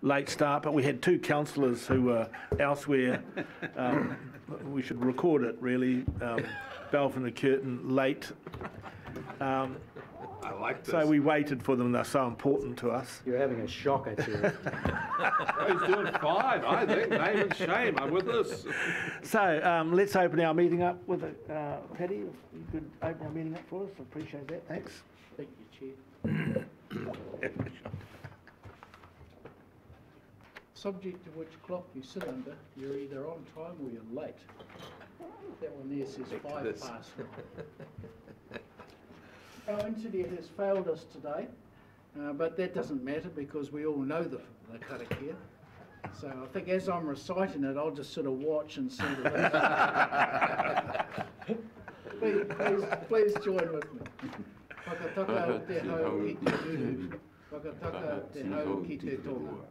late start, but we had two councillors who were elsewhere. We should record it, really. Balfour and Curtin late. I like this. So we waited for them. They're so important to us. You're having a shock, I see. He's doing fine, I think. Name and shame. I'm with us. So let's open our meeting up with Paddy. If you could open our meeting up for us, I appreciate that. Thanks. Thank you, Chair. Subject to which clock you sit under, you're either on time or you're late. That one there says 5 past. Our internet has failed us today, but that doesn't matter because we all know the karakia. So I think as I'm reciting it, I'll just sort of watch and see the please join with me. Whakataka te hau ki te uru, whakataka te hau ki te tonga.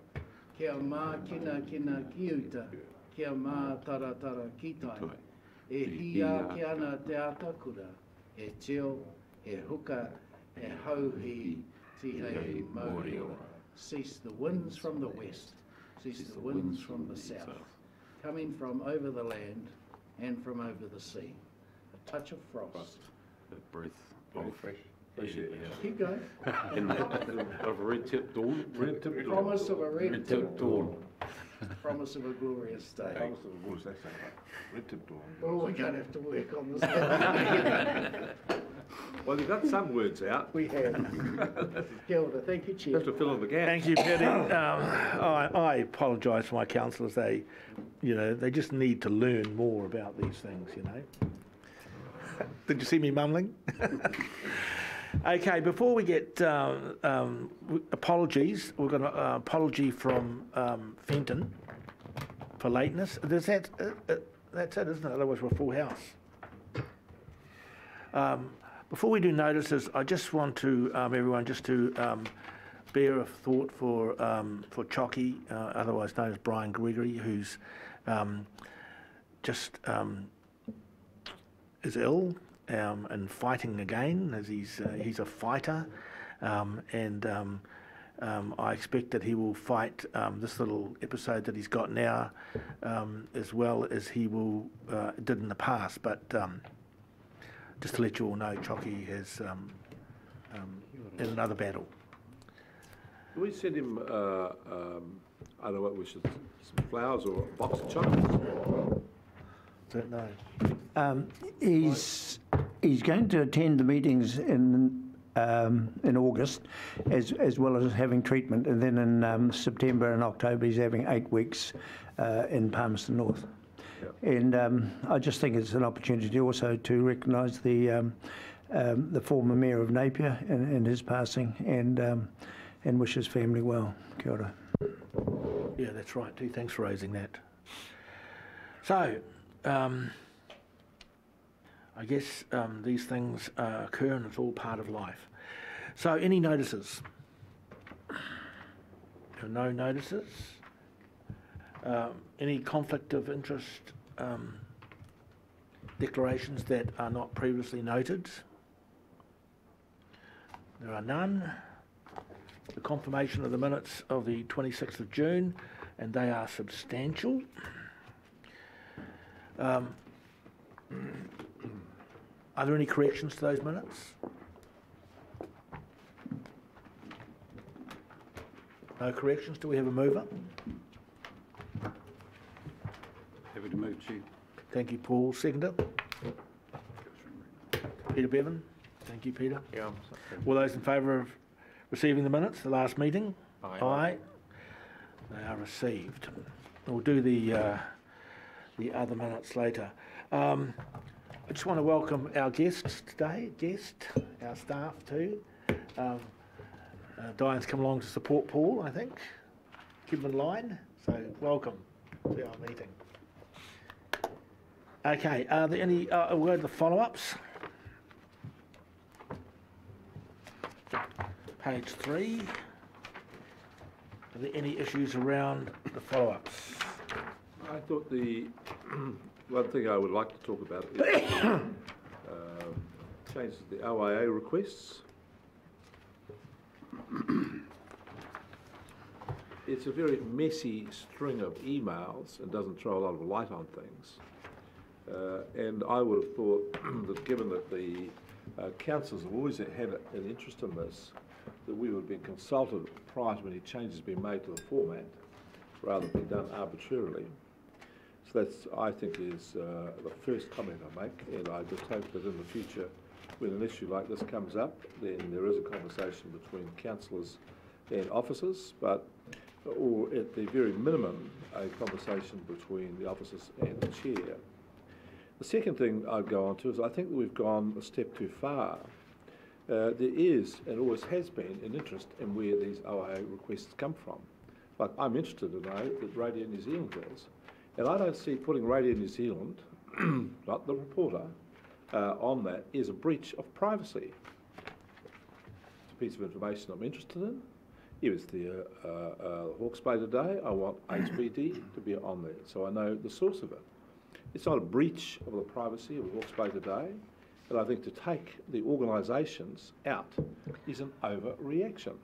Kia mā kina ki uta, kia mā tara ki tai. E hia ki ana te atakura, e teo, e huka, e hauhi, tihei maurio. Cease the winds from the west, cease the winds from the south, coming from over the land and from over the sea. A touch of frost. A breath of fresh air. Keep going. Of a red-tipped dawn. Promise of a red-tipped dawn. dawn. Promise of a glorious day. Promise of a glorious day. Red-tipped dawn. Oh, we're going to have to work on this. Well, you've got some words out. We have. Kia ora. Thank you, You Chair. have to fill in the gaps. Thank you, Paddy. I apologise for my councillors. They just need to learn more about these things. Did you see me mumbling? Okay, before we get apologies, we've got an apology from Fenton for lateness. That's it, isn't it? Otherwise we're full house. Before we do notices, I just want to everyone just to bear a thought for Chocky, otherwise known as Brian Gregory, who's just is ill and fighting again, as he's a fighter, and I expect that he will fight this little episode that he's got now as well as he will did in the past. But just to let you all know, Chocky has in another battle. Can we send him, I don't know what we should, some flowers or a box of chocolates? Don't know. He's going to attend the meetings in August, as well as having treatment, and then in September and October he's having 8 weeks in Palmerston North. Yep. And I just think it's an opportunity also to recognise the former Mayor of Napier and his passing, and wish his family well. Kia ora. Yeah, that's right too. Thanks for raising that. So, I guess these things occur and it's all part of life. So, any notices? There are no notices. Any conflict of interest declarations that are not previously noted? There are none. The confirmation of the minutes of the 26th of June, and they are substantial. Are there any corrections to those minutes? No corrections. Do we have a mover? Happy to move, Chief. Thank you, Paul. Seconder? Peter Bevan. Thank you, Peter. Yeah. All those in favour of receiving the minutes, the last meeting? Aye. Aye. They are received. We'll do the other minutes later. I just want to welcome our guests today, our staff too. Diane's come along to support Paul, I think. Keep him in line. So welcome to our meeting. Okay, are there any we'll go to the follow-ups. Page 3. Are there any issues around the follow-ups? I thought the one thing I would like to talk about is changes to the OIA requests. it's a very messy string of emails and doesn't throw a lot of light on things. And I would have thought that given that the councils have always had an interest in this, that we would have been consulted prior to any changes being made to the format, rather than be done arbitrarily. So that's, I think, is the first comment I make, and I just hope that in the future, when an issue like this comes up, then there is a conversation between councillors and officers, or at the very minimum, a conversation between the officers and the chair. The second thing I'd go on to is I think that we've gone a step too far. There is, and always has been, an interest in where these OIA requests come from. Like, I'm interested to know that Radio New Zealand is. And I don't see putting Radio New Zealand, not the reporter, on that is a breach of privacy. It's a piece of information I'm interested in. If it's the Hawke Bay today, I want HBD to be on there, so I know the source of it. It's not a breach of the privacy of Hawke Bay today, but I think to take the organisations out is an overreaction.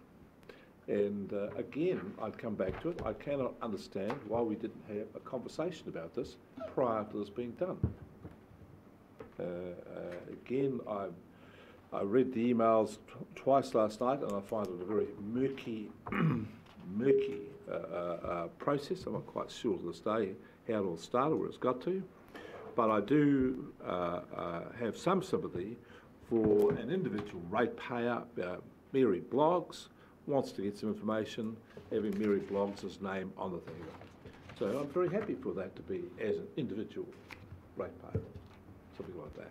And again, I'd come back to it. I cannot understand why we didn't have a conversation about this prior to this being done. Again, I read the emails twice last night, and I find it a very murky process. I'm not quite sure to this day how it all started, where it's got to. But I do have some sympathy for an individual ratepayer. Mary Bloggs wants to get some information, having Mary Bloggs' name on the thing. So I'm very happy for that to be as an individual ratepayer, something like that.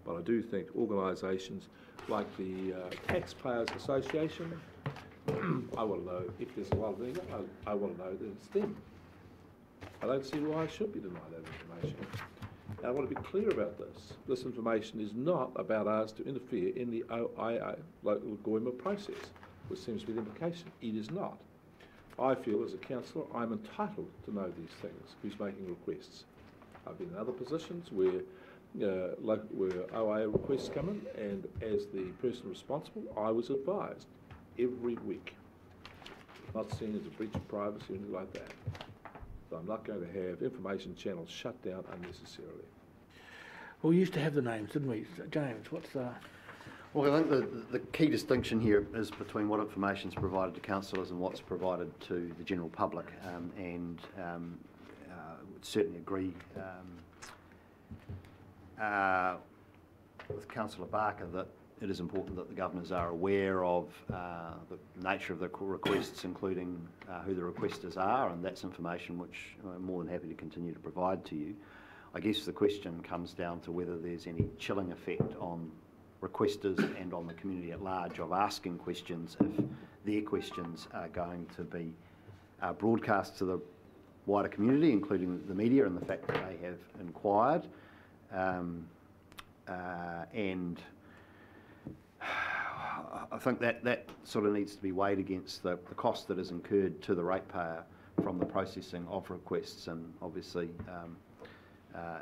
But I do think organisations like the Taxpayers Association, I want to know if there's a lot of things. I want to know that it's them. I don't see why I should be denied that information. And I want to be clear about this. This information is not about us to interfere in the OIA local government process, which seems to be the implication. It is not. I feel as a councillor I'm entitled to know these things, who's making requests. I've been in other positions where OIA requests come in, and as the person responsible, I was advised every week. Not seen as a breach of privacy or anything like that. So I'm not going to have information channels shut down unnecessarily. Well, we used to have the names, didn't we? James, what's the... Well, I think the key distinction here is between what information is provided to councillors and what's provided to the general public, and would certainly agree with Councillor Barker that it is important that the governors are aware of the nature of the requests, including who the requesters are, and that's information which I'm more than happy to continue to provide to you. I guess the question comes down to whether there's any chilling effect on requesters and on the community at large of asking questions if their questions are going to be broadcast to the wider community, including the media, and the fact that they have inquired. And I think that sort of needs to be weighed against the cost that is incurred to the ratepayer from the processing of requests, and obviously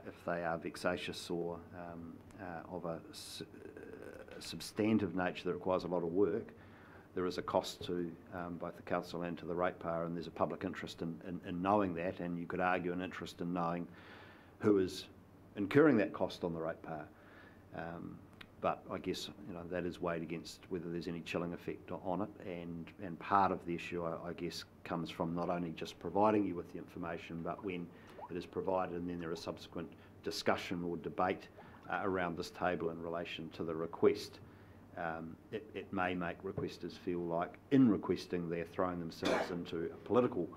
if they are vexatious or of a substantive nature that requires a lot of work, there is a cost to both the council and to the ratepayer, and there's a public interest in knowing that, and you could argue an interest in knowing who is incurring that cost on the ratepayer. But I guess that is weighed against whether there's any chilling effect on it, and part of the issue I guess comes from not only just providing you with the information, but when it is provided and then there is subsequent discussion or debate around this table in relation to the request, it may make requesters feel like in requesting they're throwing themselves into a political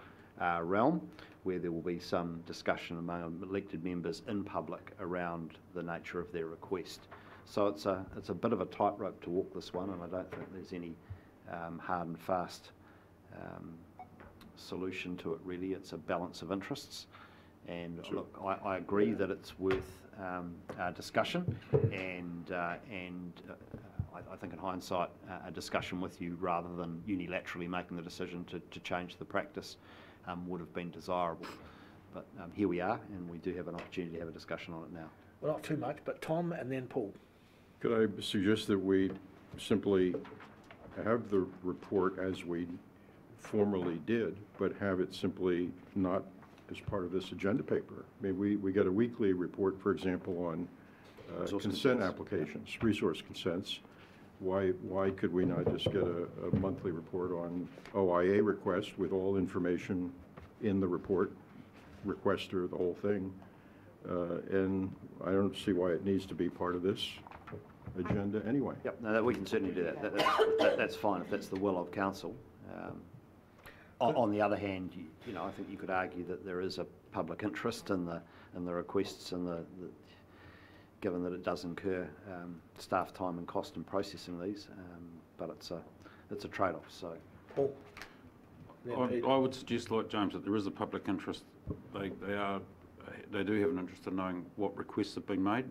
realm, where there will be some discussion among elected members in public around the nature of their request. So it's a bit of a tightrope to walk, this one, and I don't think there's any hard and fast solution to it really. It's a balance of interests, and sure. Look, I agree that it's worth discussion, and I think in hindsight a discussion with you rather than unilaterally making the decision to change the practice would have been desirable. But here we are, and we do have an opportunity to have a discussion on it now. Well, not too much, but Tom and then Paul. Could I suggest that we simply have the report as we formally did, but have it simply not as part of this agenda paper. I mean, we get a weekly report, for example, on consent applications, resource consents. Why could we not just get a monthly report on OIA request with all information in the report, requester, the whole thing? And I don't see why it needs to be part of this agenda anyway. Yep, no, we can certainly do that. That's fine if that's the will of council. On the other hand, you know, I think you could argue that there is a public interest in the requests and given that it does incur staff time and cost in processing these, but it's a trade-off. So, Paul? I would suggest, like James, that there is a public interest. They do have an interest in knowing what requests have been made.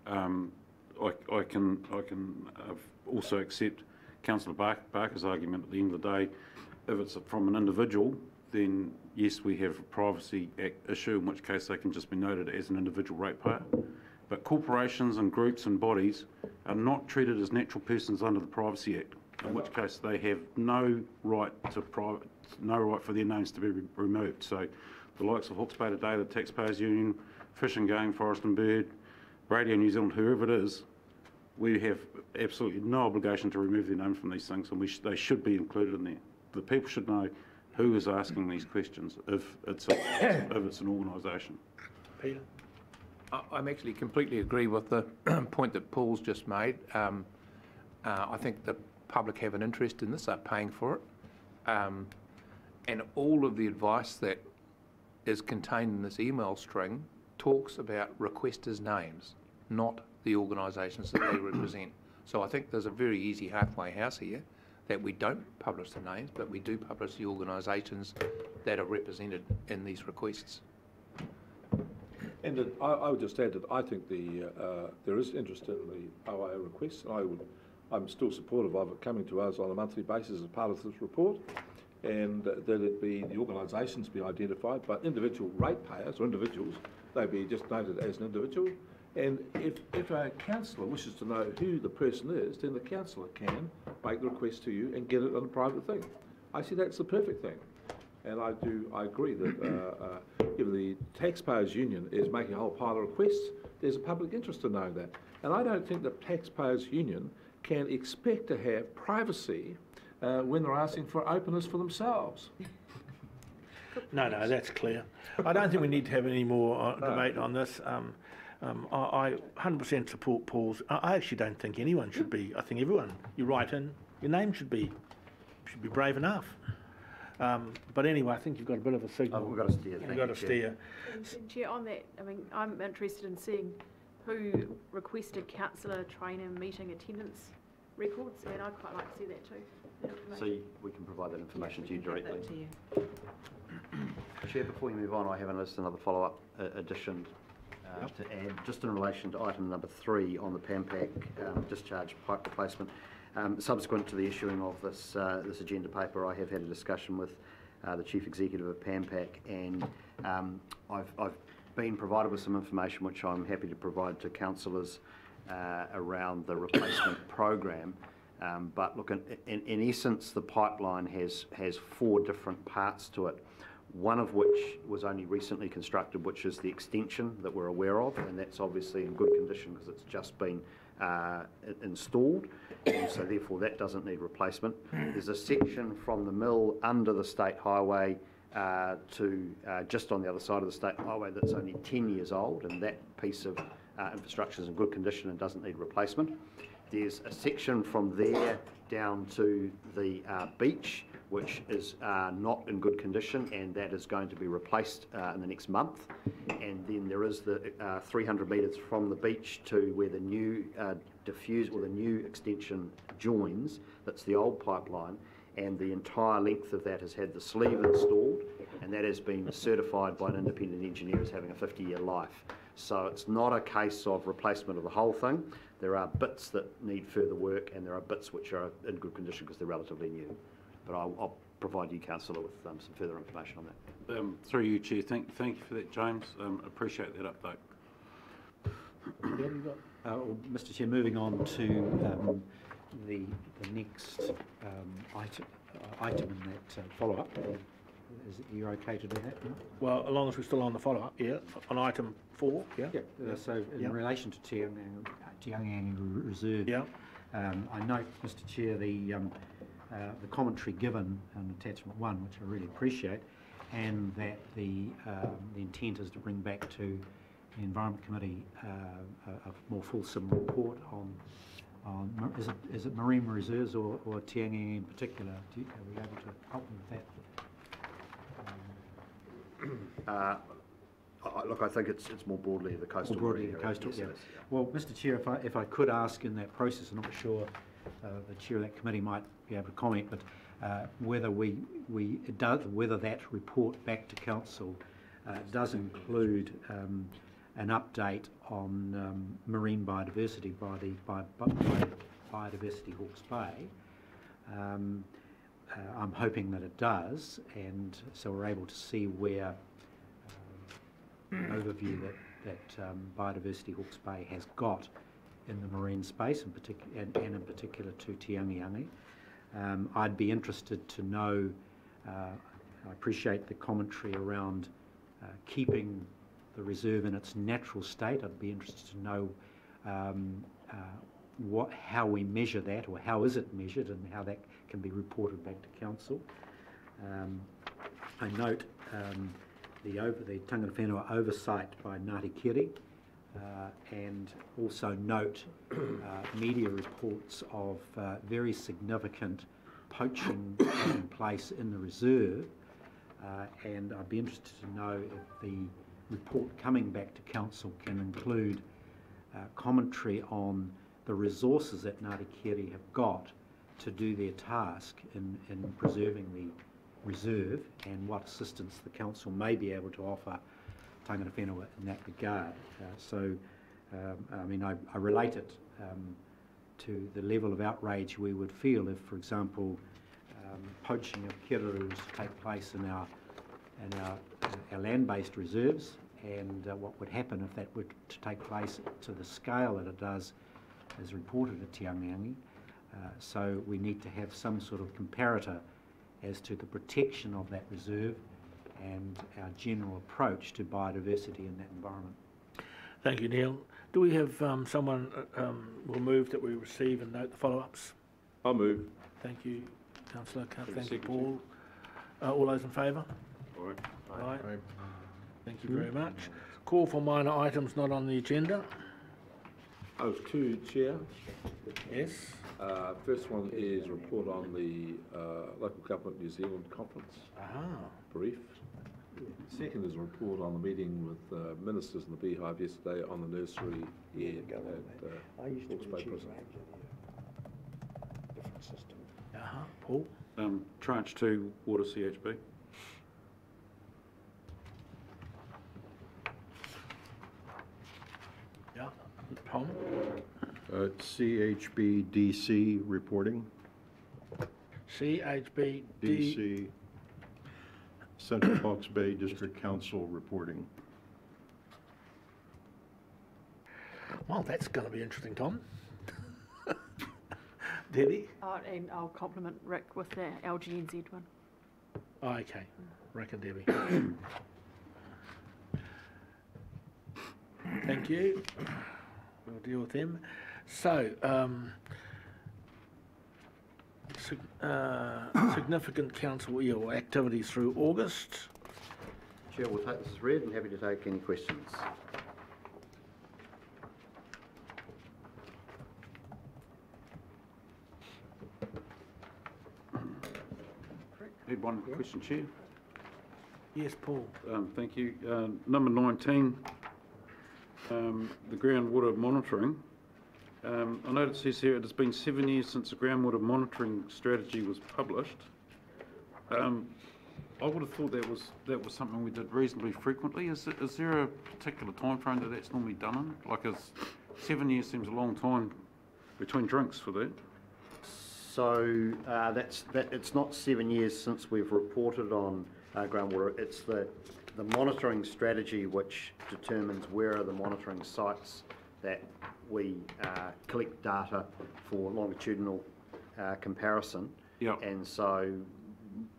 I can also accept Councillor Barker's argument at the end of the day. If it's from an individual, then yes, we have a Privacy Act issue, in which case they can just be noted as an individual ratepayer. But corporations and groups and bodies are not treated as natural persons under the Privacy Act, in which case they have no right for their names to be removed. So the likes of Hawke's Bay Today, the Taxpayers Union, Fish and Game, Forest and Bird, Radio New Zealand, whoever it is, we have absolutely no obligation to remove their name from these things, and they should be included in there. The people should know who is asking these questions if it's an organisation. Peter? I'm actually completely agree with the point that Paul's just made. I think the public have an interest in this, they're paying for it. And all of the advice that is contained in this email string talks about requesters' names, not the organisations that they represent. So I think there's a very easy halfway house here, that we don't publish the names, but we do publish the organisations that are represented in these requests. And I would just add that I think there is interest in the OIA requests, and I'm still supportive of it coming to us on a monthly basis as part of this report, and that it be the organisations be identified, but individual ratepayers or individuals, they be just noted as an individual. And if a councillor wishes to know who the person is, then the councillor can make the request to you and get it on a private thing. I see that's the perfect thing. And I agree that if the Taxpayers Union is making a whole pile of requests, there's a public interest in knowing that. And I don't think the Taxpayers Union can expect to have privacy when they're asking for openness for themselves. No, that's clear. I don't think we need to have any more debate on this. I 100% support Paul's. I actually don't think anyone should be. I think everyone you write in, your name should be brave enough. But anyway, I think you've got a bit of a signal. We've got to steer. You've got to steer. Chair, on that, I mean, I'm interested in seeing who requested councillor trainer meeting attendance records, and I'd quite like to see that too. So we can provide that information to you directly. Chair, before we move on, I have just another follow-up addition to add, just in relation to item number 3 on the PAMPAC discharge pipe replacement. Subsequent to the issuing of this agenda paper, I have had a discussion with the Chief Executive of PAMPAC, and I've been provided with some information which I'm happy to provide to councillors around the replacement program. But look, in essence, the pipeline has 4 different parts to it. One of which was only recently constructed, which is the extension that we're aware of, and that's obviously in good condition because it's just been installed, and so therefore that doesn't need replacement. There's a section from the mill under the state highway to just on the other side of the state highway that's only 10 years old, and that piece of infrastructure is in good condition and doesn't need replacement. There's a section from there down to the beach, which is not in good condition, and that is going to be replaced in the next month. And then there is the 300 metres from the beach to where the new the new extension joins. That's the old pipeline, and the entire length of that has had the sleeve installed, and that has been certified by an independent engineer as having a 50-year life. So it's not a case of replacement of the whole thing. There are bits that need further work, and there are bits which are in good condition because they're relatively new. But I'll provide you, Councillor, with some further information on that. Through you, Chair. Thank you for that, James. Appreciate that update. Well, Mr. Chair, moving on to the next item, item in that follow-up. Is it, you're okay to do that? No? Well, as long as we're still on the follow-up, yeah, on item 4, yeah? Yeah, so in relation to Te Angiangi Reserve, Yeah. I note, Mr Chair, the commentary given in attachment 1, which I really appreciate, and that the intent is to bring back to the Environment Committee a more fulsome report on is it marine reserves or Te Angiangi in particular? Are we able to help me with that? Look, I think it's more broadly the coastal. More broadly the coastal, yeah. Well, Mr Chair, if I could ask in that process, I'm not sure the chair of that committee might be able to comment, but whether whether that report back to council does include an update on marine biodiversity by Biodiversity Hawke's Bay. I'm hoping that it does, and so we're able to see where an overview that Biodiversity Hawke's Bay has got in the marine space, and in particular to Te Angiangi. I'd be interested to know, I appreciate the commentary around keeping the reserve in its natural state. I'd be interested to know how we measure that, or how is it measured, and how that can be reported back to council. I note the tangata whenua oversight by Ngāti Kiri, and also note media reports of very significant poaching taking place in the reserve, and I'd be interested to know if the report coming back to council can include commentary on the resources that Ngāti Kiri have got to do their task in preserving the reserve, and what assistance the council may be able to offer tangata whenua in that regard. I mean, I relate it to the level of outrage we would feel if, for example, poaching of kirarus to take place in our land-based reserves, and what would happen if that were to take place to the scale that it does as reported at Te Angiangi. So we need to have some sort of comparator as to the protection of that reserve and our general approach to biodiversity in that environment. Thank you, Neil. Do we have someone will move that we receive and note the follow-ups? I'll move. Thank you, Councillor. Thank you, Paul. All those in favour? Aye. Aye. Thank you very much. Call for minor items not on the agenda. Oh, two, Chair. Yes. First one is report on the Local Government New Zealand conference. Brief. Second is a report on the meeting with ministers in the Beehive yesterday on the nursery here at Hawke's Bay Prison. Different system. Paul? Tranche 2, water CHB. Yeah. Tom? CHBDC reporting. CHB DC, Central Hawke's Bay District Council reporting. Well, that's going to be interesting, Tom. Debbie? And I'll compliment Rick with the LGNZ one. Oh, okay. Rick and Debbie. Thank you. We'll deal with them. So, significant council or activities through August. Chair, we'll take this as read and happy to take any questions. I had one question, Chair. Yes, Paul. Thank you. Number 19, the groundwater monitoring. I note it says here it has been 7 years since the groundwater monitoring strategy was published. I would have thought that was something we did reasonably frequently. Is there a particular time frame that that's normally done in? Like, 7 years seems a long time between drinks for that. So it's not 7 years since we've reported on groundwater. It's the monitoring strategy which determines where are the monitoring sites that we collect data for longitudinal comparison. Yep. And so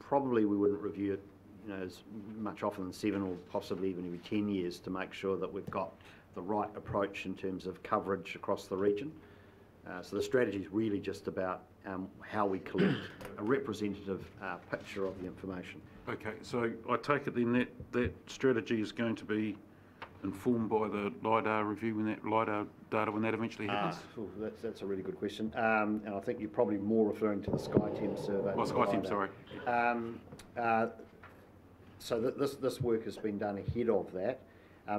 probably we wouldn't review it, as much often than 7 or possibly even every 10 years to make sure that we've got the right approach in terms of coverage across the region. So the strategy is really just about how we collect a representative picture of the information. Okay, so I take it then that strategy is going to be informed by the LiDAR review, when that LiDAR data, when that eventually happens? That's a really good question. And I think you're probably more referring to the SkyTem survey. Oh, SkyTem, sorry. So this work has been done ahead of that.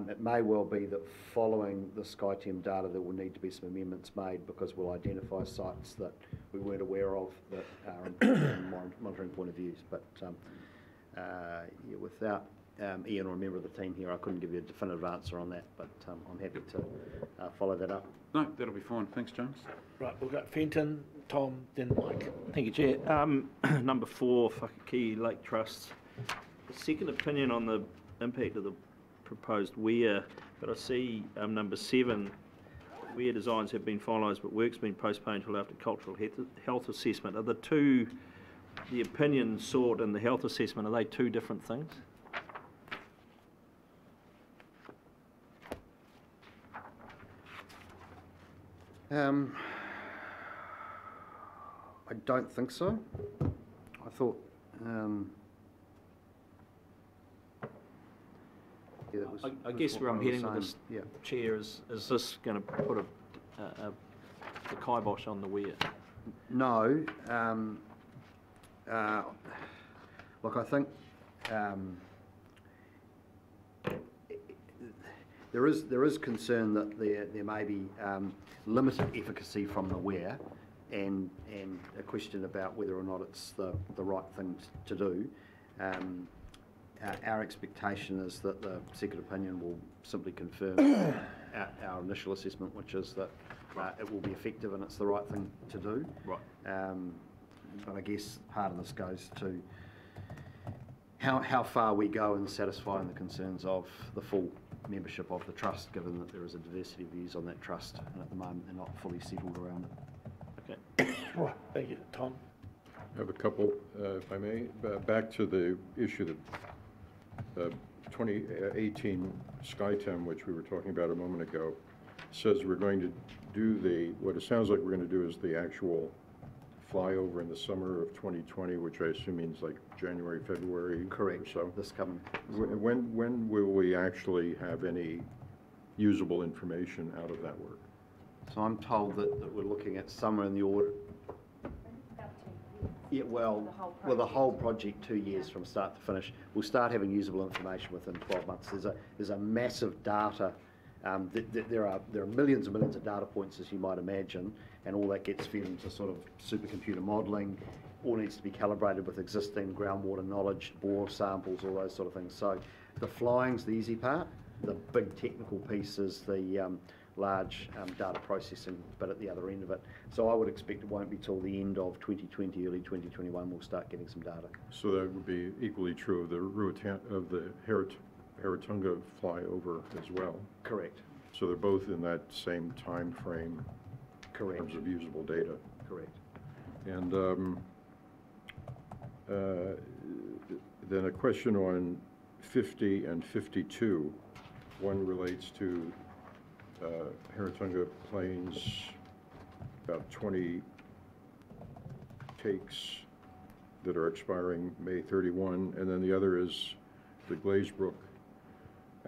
It may well be that following the SkyTem data there will need to be some amendments made, because we'll identify sites that we weren't aware of that are important from a monitoring point of view. But yeah, without Ian or a member of the team here, I couldn't give you a definitive answer on that, but I'm happy to follow that up. No, that'll be fine. Thanks, James. Right, we've got Fenton, Tom, then Mike. Thank you, Chair. Number 4, Whakakī Lake Trust. The second opinion on the impact of the proposed weir, but I see number 7, weir designs have been finalised but work's been postponed until after cultural health assessment. Are the two, the opinion sought and the health assessment, are they two different things? I don't think so. I thought, yeah, that was, I guess where I'm heading with this, yeah. Chair, is this going to put a kibosh on the weir? No. Look, I think there is concern that there may be limited efficacy from the weir, and a question about whether or not it's the right thing to do. Our expectation is that the second opinion will simply confirm our initial assessment, which is that it will be effective and it's the right thing to do. Right. But I guess part of this goes to how far we go in satisfying the concerns of the full membership of the trust, given that there is a diversity of views on that trust, and at the moment they're not fully settled around it. Okay. Right, thank you. Tom? I have a couple, if I may. Back to the issue that 2018 SkyTem, which we were talking about a moment ago, says we're going to do what it sounds like we're going to do is the actual flyover in the summer of 2020, which I assume means like January, February. Correct. Or so. This coming. When will we actually have any usable information out of that work? So I'm told that we're looking at somewhere in the order. Yeah, well, the whole project 2 years from start to finish. We'll start having usable information within 12 months. There's a massive data. There are millions and millions of data points, as you might imagine, and all that gets fed into sort of supercomputer modelling. All needs to be calibrated with existing groundwater knowledge, bore samples, all those sort of things. So the flying's the easy part. The big technical piece is the large data processing bit at the other end of it. So I would expect it won't be till the end of 2020, early 2021 we'll start getting some data. So that would be equally true of the Haratunga flyover as well. Correct. So they're both in that same time frame. Correct. In terms of usable data. Correct. And then a question on 50 and 52. One relates to Haratunga Plains, about 20 takes that are expiring May 31, and then the other is the Glazebrook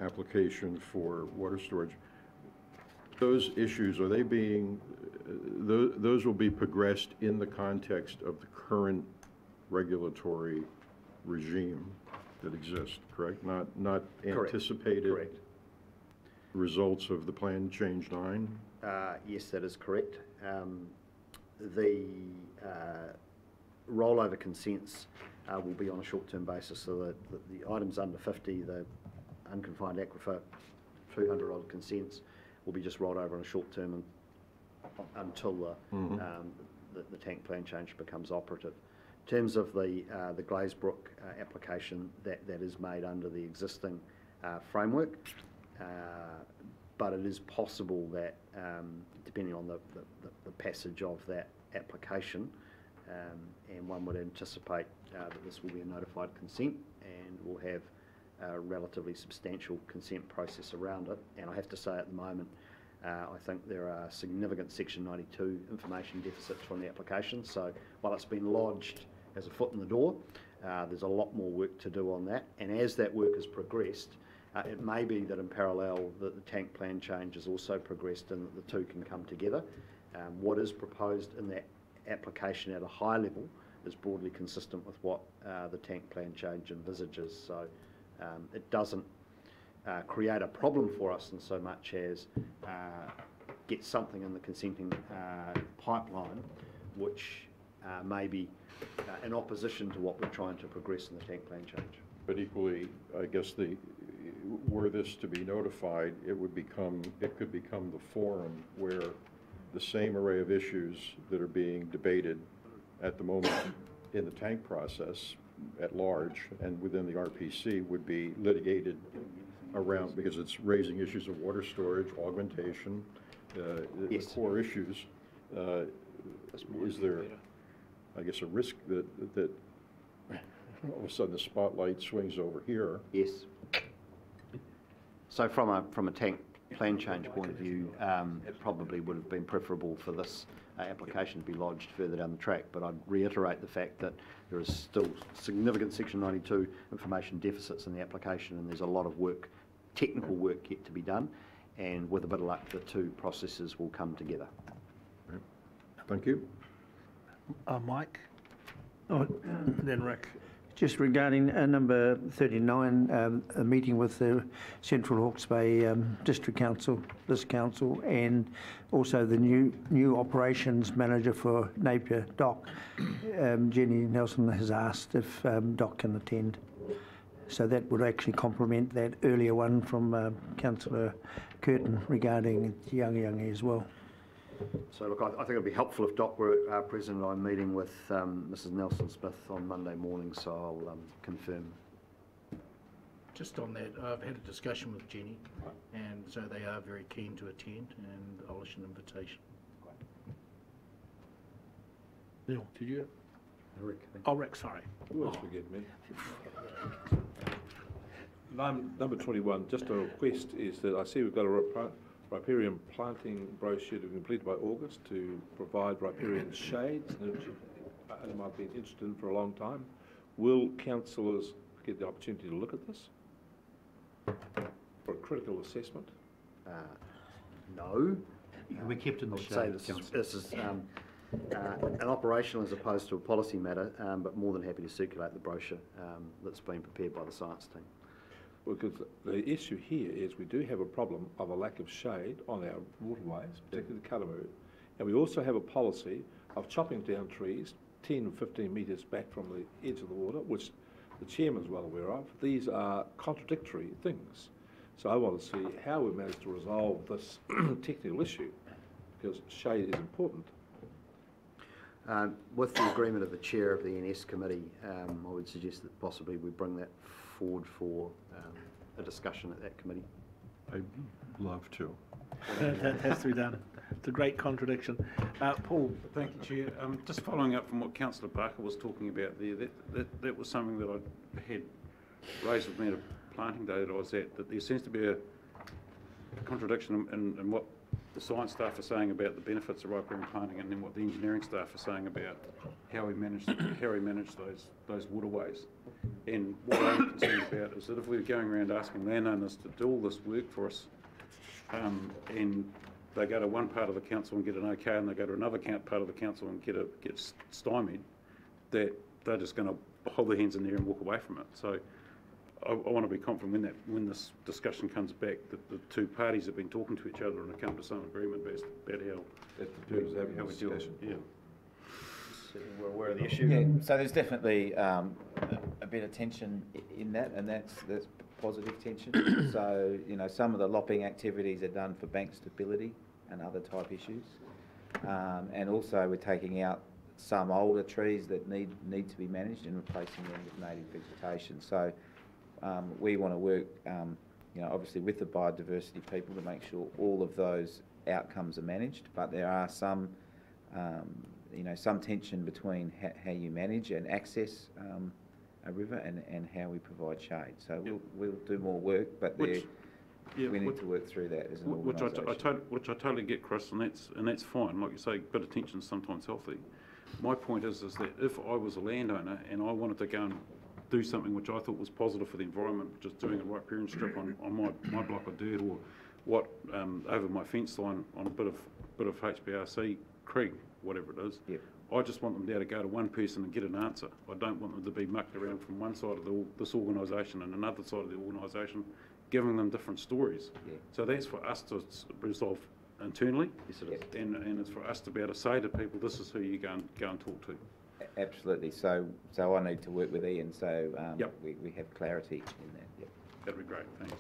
application for water storage. Those issues, are they being, those will be progressed in the context of the current regulatory regime that exists, correct? Not Correct. Anticipated Correct. Results of the Plan Change 9? Yes, that is correct. The rollover consents will be on a short-term basis, so that the items under 50, the unconfined aquifer, 200 odd consents, will be just rolled over on a short term until the tank plan change becomes operative. In terms of the Glazebrook application, that is made under the existing framework, but it is possible that depending on the passage of that application, and one would anticipate that this will be a notified consent and will have a relatively substantial consent process around it. And I have to say at the moment, I think there are significant Section 92 information deficits from the application. So while it's been lodged as a foot in the door, there's a lot more work to do on that. And as that work has progressed, it may be that in parallel that the tank plan change has also progressed and that the two can come together. What is proposed in that application at a high level is broadly consistent with what the tank plan change envisages. So it doesn't create a problem for us in so much as get something in the consenting pipeline which may be in opposition to what we're trying to progress in the tank plan change. But equally, I guess were this to be notified, it could become the forum where the same array of issues that are being debated at the moment in the tank process at large and within the RPC would be litigated around, because it's raising issues of water storage, augmentation, the core issues. Is there, I guess, a risk that all of a sudden the spotlight swings over here? Yes. So from a tank plan change point of view, it probably would have been preferable for this application to be lodged further down the track, but I'd reiterate the fact that there is still significant Section 92 information deficits in the application, and there's a lot of work, technical work yet to be done, and with a bit of luck the two processes will come together. Right. Thank you. Mike? Oh, then Rick. Just regarding number 39, a meeting with the Central Hawke's Bay District Council, this council, and also the new operations manager for Napier Dock. Jenny Nelson has asked if Doc can attend. So that would actually complement that earlier one from Councillor Curtin regarding Yangi as well. So look, I think it would be helpful if Doc were present. I'm meeting with Mrs Nelson-Smith on Monday morning, so I'll confirm. Just on that, I've had a discussion with Jenny, and so they are very keen to attend, and I'll issue an invitation. Neil, did you? Rick. Oh, Rick, sorry. You always forget me. Number 21, just a request is that I see we've got a riparian planting brochure to be completed by August to provide riparian shades, and I've been interested in for a long time. Will councillors get the opportunity to look at this for a critical assessment? No. We're kept in the shade. I would say this is an operational as opposed to a policy matter, but more than happy to circulate the brochure that's been prepared by the science team. Because the issue here is we do have a problem of a lack of shade on our waterways, particularly the Karamu, and we also have a policy of chopping down trees 10 or 15 metres back from the edge of the water, which the chairman is well aware of. These are contradictory things. So I want to see how we manage to resolve this technical issue, because shade is important. With the agreement of the chair of the NS committee, I would suggest that possibly we bring that forward for a discussion at that committee. I'd love to. That has to be done. It's a great contradiction. Paul. Thank you, Chair. Just following up from what Councillor Barker was talking about there, that was something that I had raised with me at a planting day that I was at, that there seems to be a contradiction in what the science staff are saying about the benefits of riparian planting, and then what the engineering staff are saying about how we manage those waterways. And what I'm concerned about is that if we're going around asking landowners to do all this work for us, and they go to one part of the council and get an okay, and they go to another part of the council and get stymied, that they're just going to hold their hands in there and walk away from it. So I want to be confident when this discussion comes back that the two parties have been talking to each other and have come to some agreement about how we deal. Yeah. We're aware of the issue. Yeah, so there's definitely a bit of tension in that, and that's positive tension. So, you know, some of the lopping activities are done for bank stability and other type issues. And also we're taking out some older trees that need to be managed and replacing them with native vegetation. So we want to work, you know, obviously with the biodiversity people to make sure all of those outcomes are managed, but there are some you know, some tension between how you manage and access a river and how we provide shade. So we'll do more work, but we need to work through that as an organisation. Which I totally get, Chris, and that's fine. Like you say, a bit of tension is sometimes healthy. My point is that if I was a landowner and I wanted to go and do something which I thought was positive for the environment, just doing a riparian strip on my block of dirt, or what over my fence line on a bit of HBRC creek, whatever it is. Yep. I just want them to be able to go to one person and get an answer. I don't want them to be mucked around from one side of this organisation and another side of the organisation, giving them different stories. Yeah. So that's for us to resolve internally, Yes, it is. and it's for us to be able to say to people, this is who you go and talk to. Absolutely. So I need to work with Ian so Yep. we have clarity in that. Yep. That'd be great, thanks.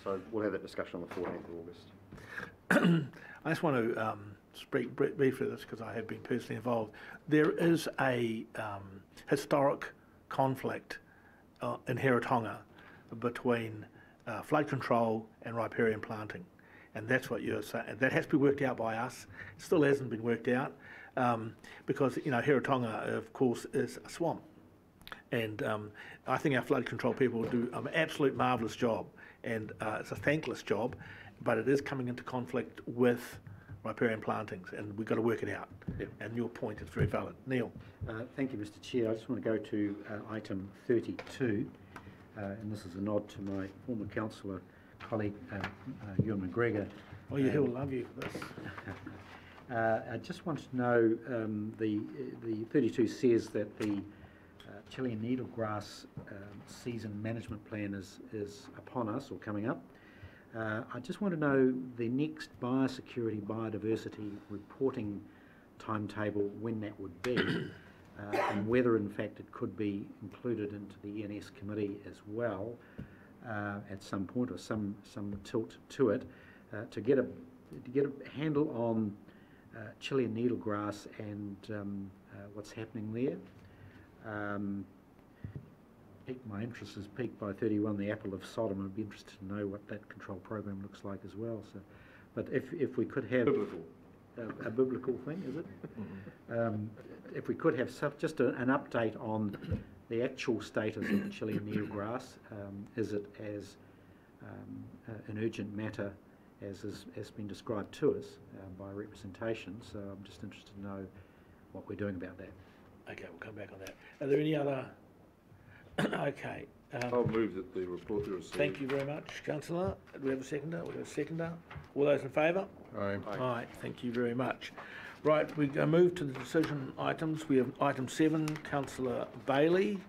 So we'll have that discussion on the 14th of August. I just want to speak briefly to this because I have been personally involved. There is a historic conflict in Heritonga between flood control and riparian planting, and that's what you're saying. That has to be worked out by us. It still hasn't been worked out because, you know, Heritonga, of course, is a swamp, and I think our flood control people do an absolute marvellous job, and it's a thankless job, but it is coming into conflict with riparian plantings, and we've got to work it out. Yep. And your point is very valid. Neil. Thank you, Mr Chair. I just want to go to item 32, and this is a nod to my former councillor colleague, Ewan McGregor. Oh, yeah, he'll love you for this. I just want to know, the 32 says that the Chilean needlegrass season management plan is upon us or coming up. I just want to know the next biosecurity, biodiversity reporting timetable, when that would be, and whether in fact it could be included into the ENS committee as well at some point, or some tilt to it, to get a handle on Chilean needlegrass and what's happening there. My interest is piqued by 31, the apple of Sodom. I'd be interested to know what that control program looks like as well. So, but if we could have a biblical thing, is it? Mm-hmm. If we could have just an update on the actual status of the Chilean needlegrass, is it as an urgent matter as has been described to us by representation? So I'm just interested to know what we're doing about that. Okay, we'll come back on that. Are there any other? Okay. I'll move that the report be received. Thank you very much, Councillor. Do we have a seconder? We have a seconder. All those in favour? Aye. Aye. Thank you very much. Right, we move to the decision items. We have item 7. Councillor Bailey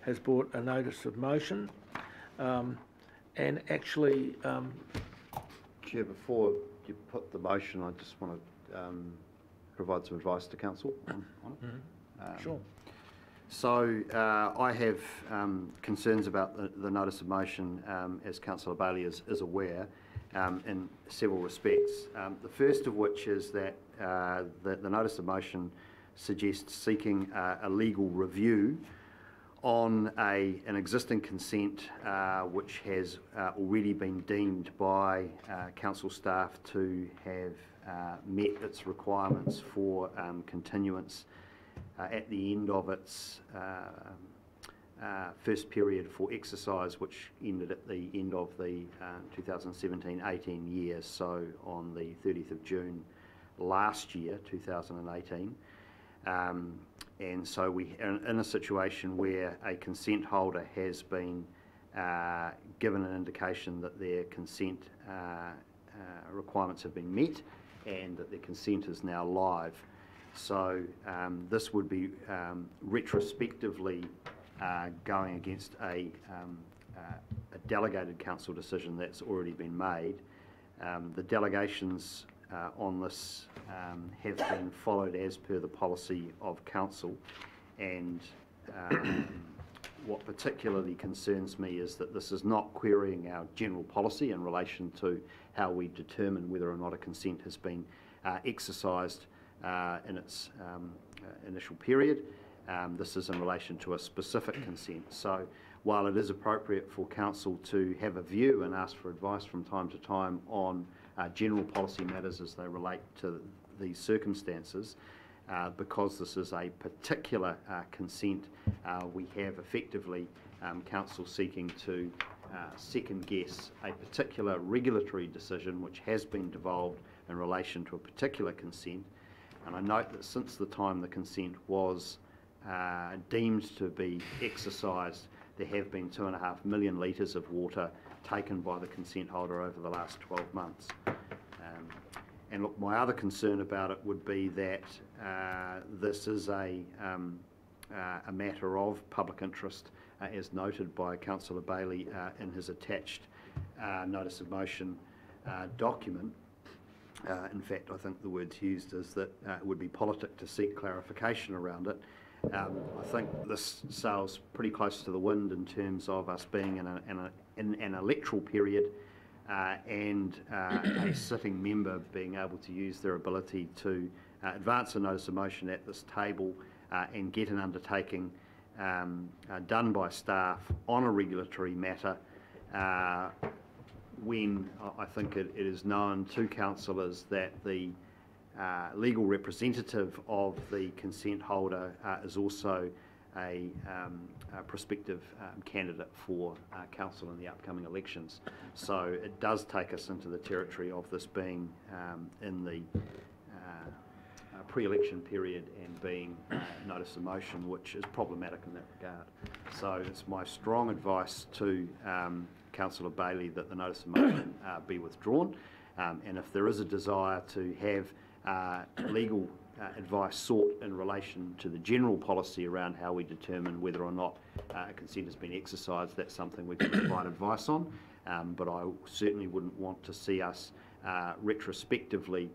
has brought a notice of motion, and actually. Chair, before you put the motion, I just want to provide some advice to council on it. Mm-hmm. Sure. So I have concerns about the notice of motion, as Councillor Bailey is aware, in several respects. The first of which is that the notice of motion suggests seeking a legal review on an existing consent which has already been deemed by council staff to have met its requirements for continuance at the end of its first period for exercise, which ended at the end of the 2017-18 year, so on the 30th of June last year, 2018. And so we are in a situation where a consent holder has been given an indication that their consent requirements have been met and that their consent is now live. So this would be retrospectively going against a delegated council decision that's already been made. The delegations on this have been followed as per the policy of council, and what particularly concerns me is that this is not querying our general policy in relation to how we determine whether or not a consent has been exercised in its initial period. This is in relation to a specific consent. So while it is appropriate for council to have a view and ask for advice from time to time on general policy matters as they relate to these circumstances, because this is a particular consent, we have effectively council seeking to second guess a particular regulatory decision which has been devolved in relation to a particular consent. And I note that since the time the consent was deemed to be exercised, there have been 2.5 million litres of water taken by the consent holder over the last 12 months. And look, my other concern about it would be that this is a matter of public interest, as noted by Councillor Bailey in his attached notice of motion document. In fact, I think the words used is that it would be politic to seek clarification around it. I think this sails pretty close to the wind in terms of us being in an electoral period and a sitting member being able to use their ability to advance a notice of motion at this table and get an undertaking done by staff on a regulatory matter when I think it is known to councillors that the legal representative of the consent holder is also a prospective candidate for council in the upcoming elections. So it does take us into the territory of this being in the pre-election period and being notice of motion, which is problematic in that regard. So it's my strong advice to Councillor Bailey that the notice of motion be withdrawn, and if there is a desire to have legal advice sought in relation to the general policy around how we determine whether or not consent has been exercised, that's something we can provide advice on, but I certainly wouldn't want to see us retrospectively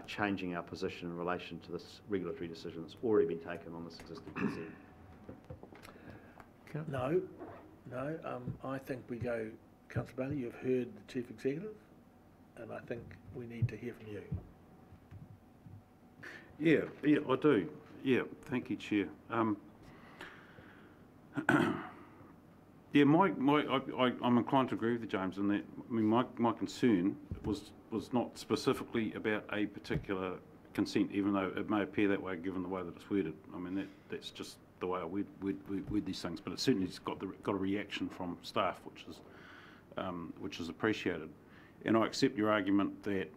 changing our position in relation to this regulatory decision that's already been taken on this existing consent. No, I think we go, Councillor Bailey, you've heard the Chief Executive, and I think we need to hear from you. Yeah, I do. Yeah, thank you, Chair. Yeah, I'm inclined to agree with you, James, in that. I mean, my concern was not specifically about a particular consent, even though it may appear that way given the way that it's worded. I mean, that's just the way I word these things, but it certainly has got a reaction from staff, which is appreciated. And I accept your argument that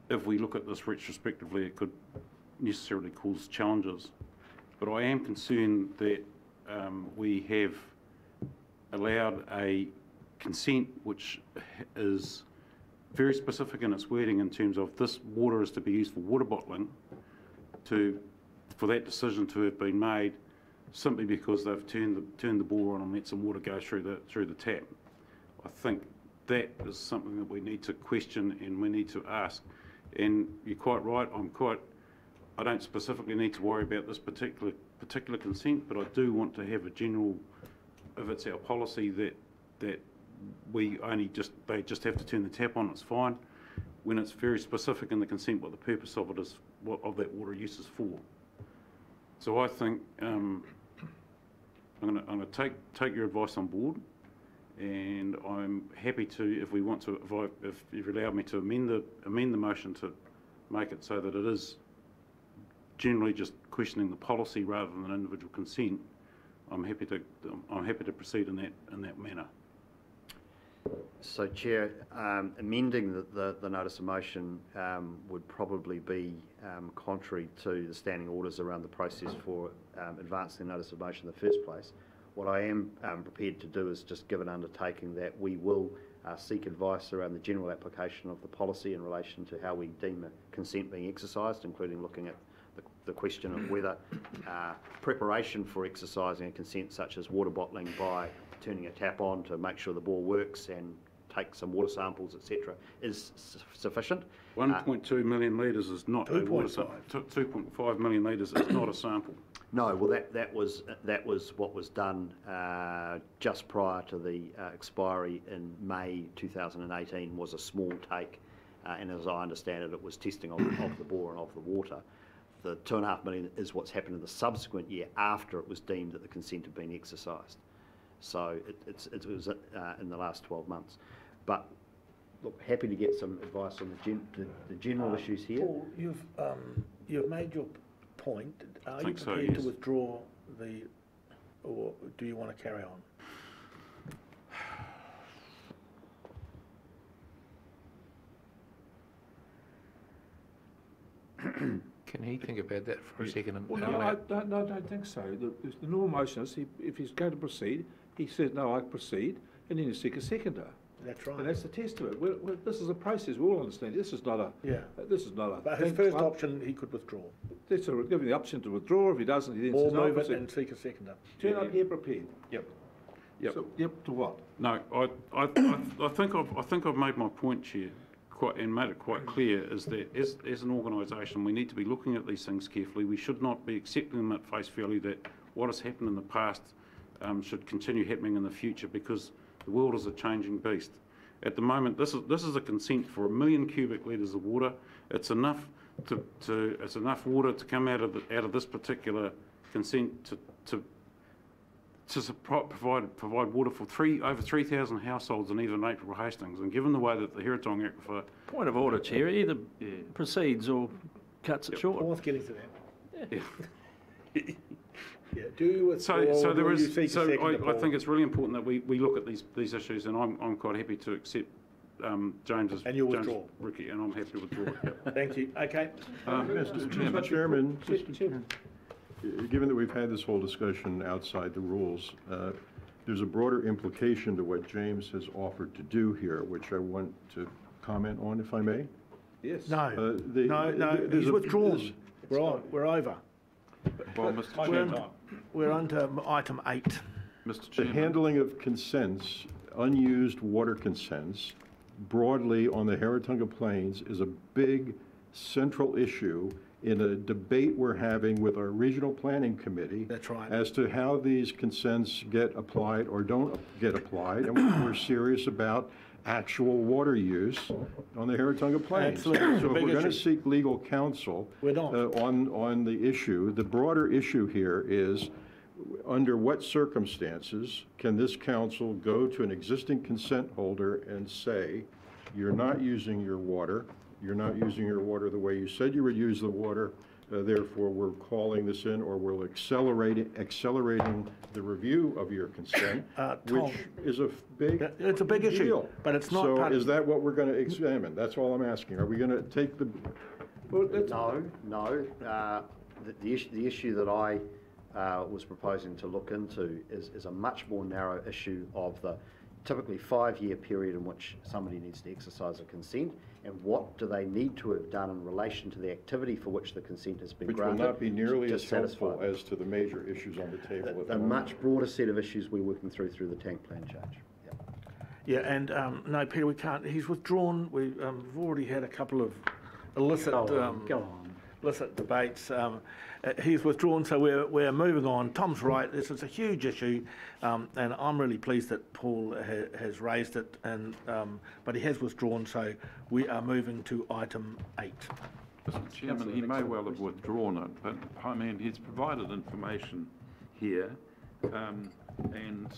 if we look at this retrospectively, it could necessarily cause challenges. But I am concerned that we have allowed a consent which is very specific in its wording in terms of this water is to be used for water bottling, for that decision to have been made simply because they've turned the bore on and let some water go through the tap. I think that is something that we need to question and we need to ask. And you're quite right. I don't specifically need to worry about this particular consent, but I do want to have a general, if it's our policy that they just have to turn the tap on, it's fine. When it's very specific in the consent what the purpose of it is, what of that water use is for. So I think I'm going to take your advice on board, and I'm happy to, if you've allowed me to amend the motion to make it so that it is generally just questioning the policy rather than individual consent. I'm happy to proceed in that manner. So, Chair, amending the notice of motion would probably be contrary to the standing orders around the process for advancing the notice of motion in the first place. What I am prepared to do is just give an undertaking that we will seek advice around the general application of the policy in relation to how we deem a consent being exercised, including looking at the question of whether preparation for exercising a consent such as water bottling by turning a tap on to make sure the bore works and take some water samples, etc., is sufficient. 1.2 million litres is not a water sample. 2.5 million litres is not a sample. No, well that was what was done just prior to the expiry in May 2018. Was a small take, and as I understand it, it was testing of the bore and of the water. The 2.5 million is what's happened in the subsequent year after it was deemed that the consent had been exercised. So it was in the last 12 months. But look, happy to get some advice on the general issues here. Paul, you've made your point. Are you think so, prepared to yes. withdraw or do you want to carry on? Can he think about that for a second? And Well, no, I don't think so. The normal motion is if he's going to proceed, he says, no, I proceed, and then you seek a seconder. That's right. And that's the test of it. This is a process. We all understand. This is not a. Yeah. This is not a. But his first option, he could withdraw. That's a, give him the option to withdraw. If he doesn't, he then Or says, no, move it proceed. and seek a seconder. Turn up here prepared. Yep. So, yep, to what? No, I think I've made my point, Chair, and made it quite clear, is that as an organisation, we need to be looking at these things carefully. We should not be accepting them at face value that what has happened in the past should continue happening in the future, because the world is a changing beast. At the moment, this is a consent for 1 million cubic litres of water. It's enough it's enough water to come out of this particular consent to provide water for over 3,000 households in even April Hastings. And given the way that the Heritong Aquifer... Point of order, Chair. Either proceeds or cuts it short. Paul's getting to that. Yeah. Yeah. Do you withdraw? So there or do you is. seek a So seconder, I Paul? think it's really important that we look at these issues, and I'm quite happy to accept James's. And you'll James withdraw. Ricky, and I'm happy to withdraw. Yep. Thank you. Okay. Mr. Chairman, given that we've had this whole discussion outside the rules, there's a broader implication to what James has offered to do here, which I want to comment on, if I may. Yes. No. No. there's He's a- withdrawn. We're over. Well, Mr. Chairman, We're on to item 8. Mr. The Chairman, handling of consents, unused water consents, broadly on the Heritonga Plains is a big central issue in a debate we're having with our regional planning committee. That's right. As to how these consents get applied or don't get applied, and we're serious about actual water use on the Heritonga Plains. Absolutely. So if Big we're going to issue. seek legal counsel We're not. on the issue, the broader issue here is, under what circumstances can this council go to an existing consent holder and say, you're not using your water the way you said you would use the water, therefore we're calling this in, or we're accelerating the review of your consent, Tom. which is a big It's a big issue, deal. but it's not So part of- is that what we're going to examine? That's all I'm asking. Are we going to take the, No. The issue that I was proposing to look into is a much more narrow issue of the typically 5-year period in which somebody needs to exercise a consent, and what do they need to have done in relation to the activity for which the consent has been which will granted. not be nearly to as helpful satisfy as to the major issues on the table at the a moment. much broader set of issues we're working through the tank plan charge. Yep. Yeah, and no, Peter, we can't. He's withdrawn. We've already had a couple of illicit illicit debates. He's withdrawn, so we're moving on. Tom's right. This is a huge issue, and I'm really pleased that Paul has raised it. And but he has withdrawn, so we are moving to item 8. Mr. Chairman, he may well have withdrawn it, but I mean, he's provided information here, and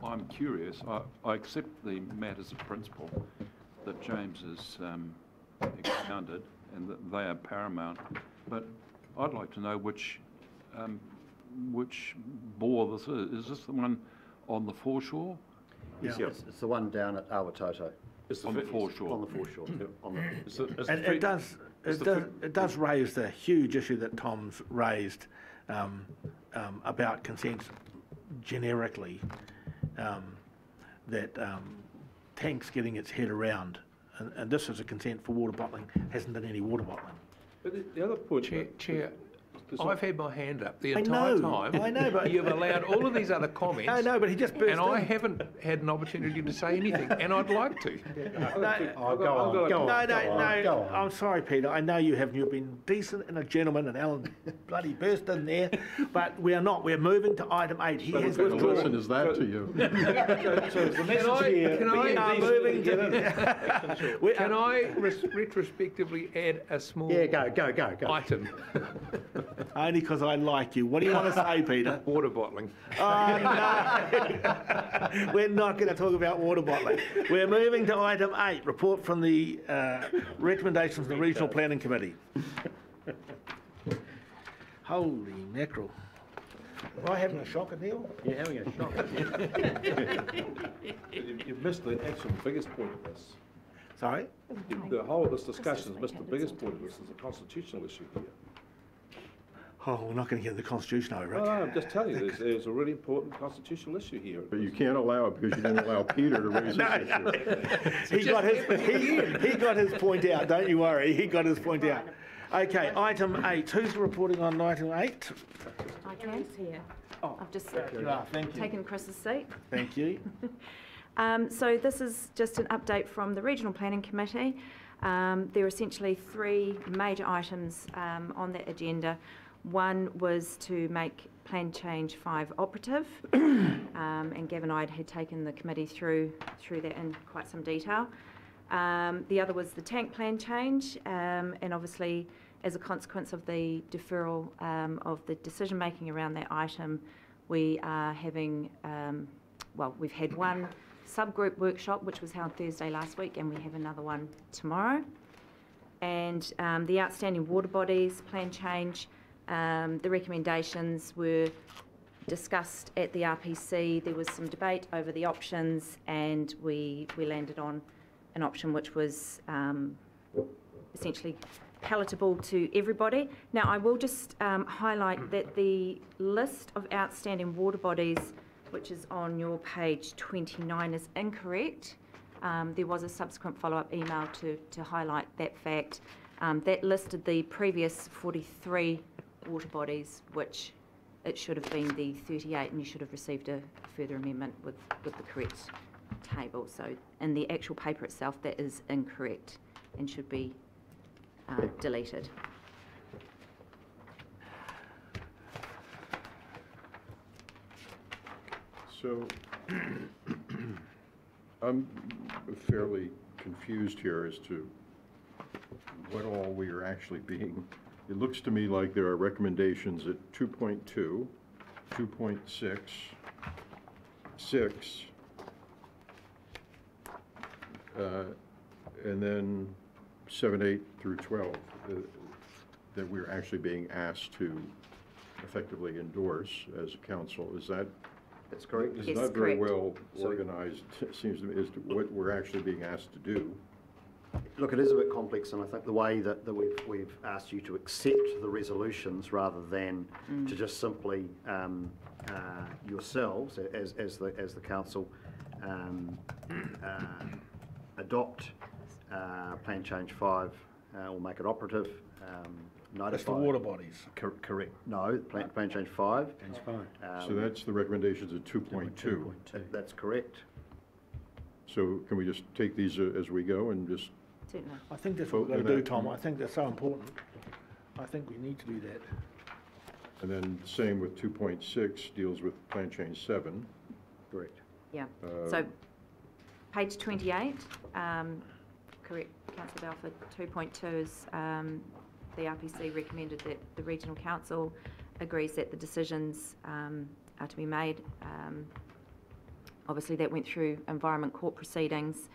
I'm curious. I accept the matters of principle that James has expounded, and that they are paramount, but I'd like to know which bore this is. Is this the one on the foreshore? Yeah. It's the one down at Awatoto. On the foreshore. On the foreshore. And it does raise the huge issue that Tom's raised about consent generically, that Tank's getting its head around, and this is a consent for water bottling, hasn't done any water bottling. But the other point... Chair, I've had my hand up the I entire know, time. I know, but- You've allowed all of these other comments. I know, but he just burst And I in. haven't had an opportunity to say anything, and I'd like to. No, I'm sorry, Peter. I know you haven't. You've been decent and a gentleman, and Alan bloody burst in there. But we are not. We're moving to item 8. He has What kind of withdrawn. lesson is that to you? We are moving to... Can I retrospectively add a small Yeah, go. item? Only because I like you. What do you want to say, Peter? Water bottling. Oh, no. We're not going to talk about water bottling. We're moving to item 8, report from the recommendations of the Regional Planning Committee. Holy mackerel. Am I having a shocker, Neil? You're having a shock. You've missed the actual biggest point of this. Sorry? The whole of this discussion has missed the biggest point of this, is a constitutional issue here. Oh, we're not going to get into the Constitution, I No, reckon. no, I'm just telling you, there's a really important constitutional issue here. But you can't allow it because you didn't allow Peter to raise this issue. He got his point out, don't you worry. He got his point out. Okay, item 8. Who's reporting on item 8? I can. Here. Oh, I've just thank you. taken Chris's seat. Thank you. So this is just an update from the Regional Planning Committee. There are essentially 3 major items on that agenda. One was to make Plan Change 5 operative, and Gavin and I had taken the committee through that in quite some detail. The other was the tank plan change, and obviously as a consequence of the deferral of the decision making around that item, we are having, we've had one subgroup workshop which was held Thursday last week, and we have another one tomorrow. And the outstanding water bodies plan change, the recommendations were discussed at the RPC. There was some debate over the options, and we landed on an option which was essentially palatable to everybody. Now, I will just highlight that the list of outstanding water bodies, which is on your page 29, is incorrect. There was a subsequent follow-up email to highlight that fact. That listed the previous 43 water bodies, which it should have been the 38, and you should have received a further amendment with the correct table. So in the actual paper itself, that is incorrect and should be deleted. So I'm fairly confused here as to what all we are actually being. It looks to me like there are recommendations at 2.2, 2.6, 6, and then 7, 8 through 12 that we're actually being asked to effectively endorse as a council. Is that? That's correct. It's not very well organized, it seems to me, as to what we're actually being asked to do. Look, it is a bit complex, and I think the way that we've asked you to accept the resolutions rather than to just simply yourselves as the council adopt Plan Change 5 or make it operative. Notify. That's the water bodies. Correct. No, Plan Change 5. That's fine. So that's the recommendations at 2.2. That's correct. So can we just take these as we go and just? Certainly. I think that's what we're going to do, Tom. I think that's so important. I think we need to do that. And then same with 2.6 deals with Plan Change 7. Correct. Yeah. So page 28, correct, Councillor Balfour, 2.2 is the RPC recommended that the Regional Council agrees that the decisions are to be made. Obviously that went through Environment Court proceedings.